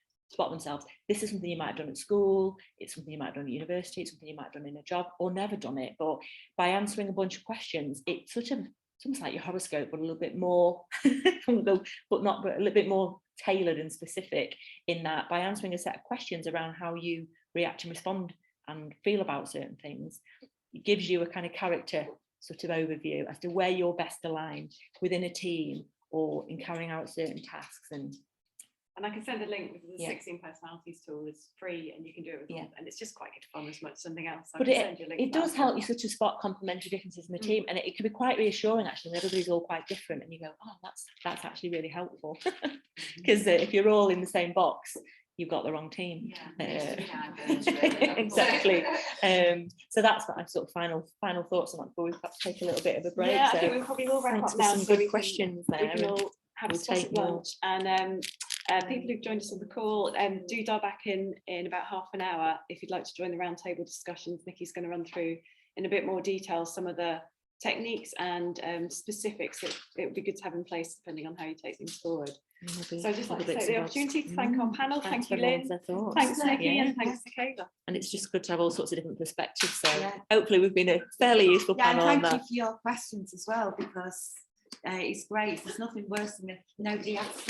themselves. This is something you might have done at school, it's something you might have done at university, it's something you might have done in a job or never done it, but by answering a bunch of questions, it sort of, it's almost like your horoscope, but a little bit more but a little bit more tailored and specific, in that by answering a set of questions around how you react and respond and feel about certain things, it gives you a kind of character sort of overview as to where you're best aligned within a team or in carrying out certain tasks. And I can send a link because the 16 personalities tool is free and you can do it with them, and it's just quite good fun as much as something else. So but it does help you sort of spot complementary differences in the team, and it can be quite reassuring actually when everybody's all quite different and you go, oh, that's actually really helpful, because if you're all in the same box, you've got the wrong team. Exactly. So that's my sort of final thoughts on that before we perhaps take a little bit of a break. I think we probably will wrap up now. Some good questions there. We can all have a take lunch, and people who've joined us on the call, do dial back in about half an hour if you'd like to join the roundtable discussions. Nicci's going to run through in a bit more detail some of the techniques and specifics that it would be good to have in place depending on how you take things forward. So I'd just like to take the opportunity to thank our panel. Thank you, Lynne. Thanks, Nicci, and thanks, Nickala. And it's just good to have all sorts of different perspectives. So hopefully we've been a fairly useful panel. And thank you for your questions as well, because it's great. There's nothing worse than if nobody asks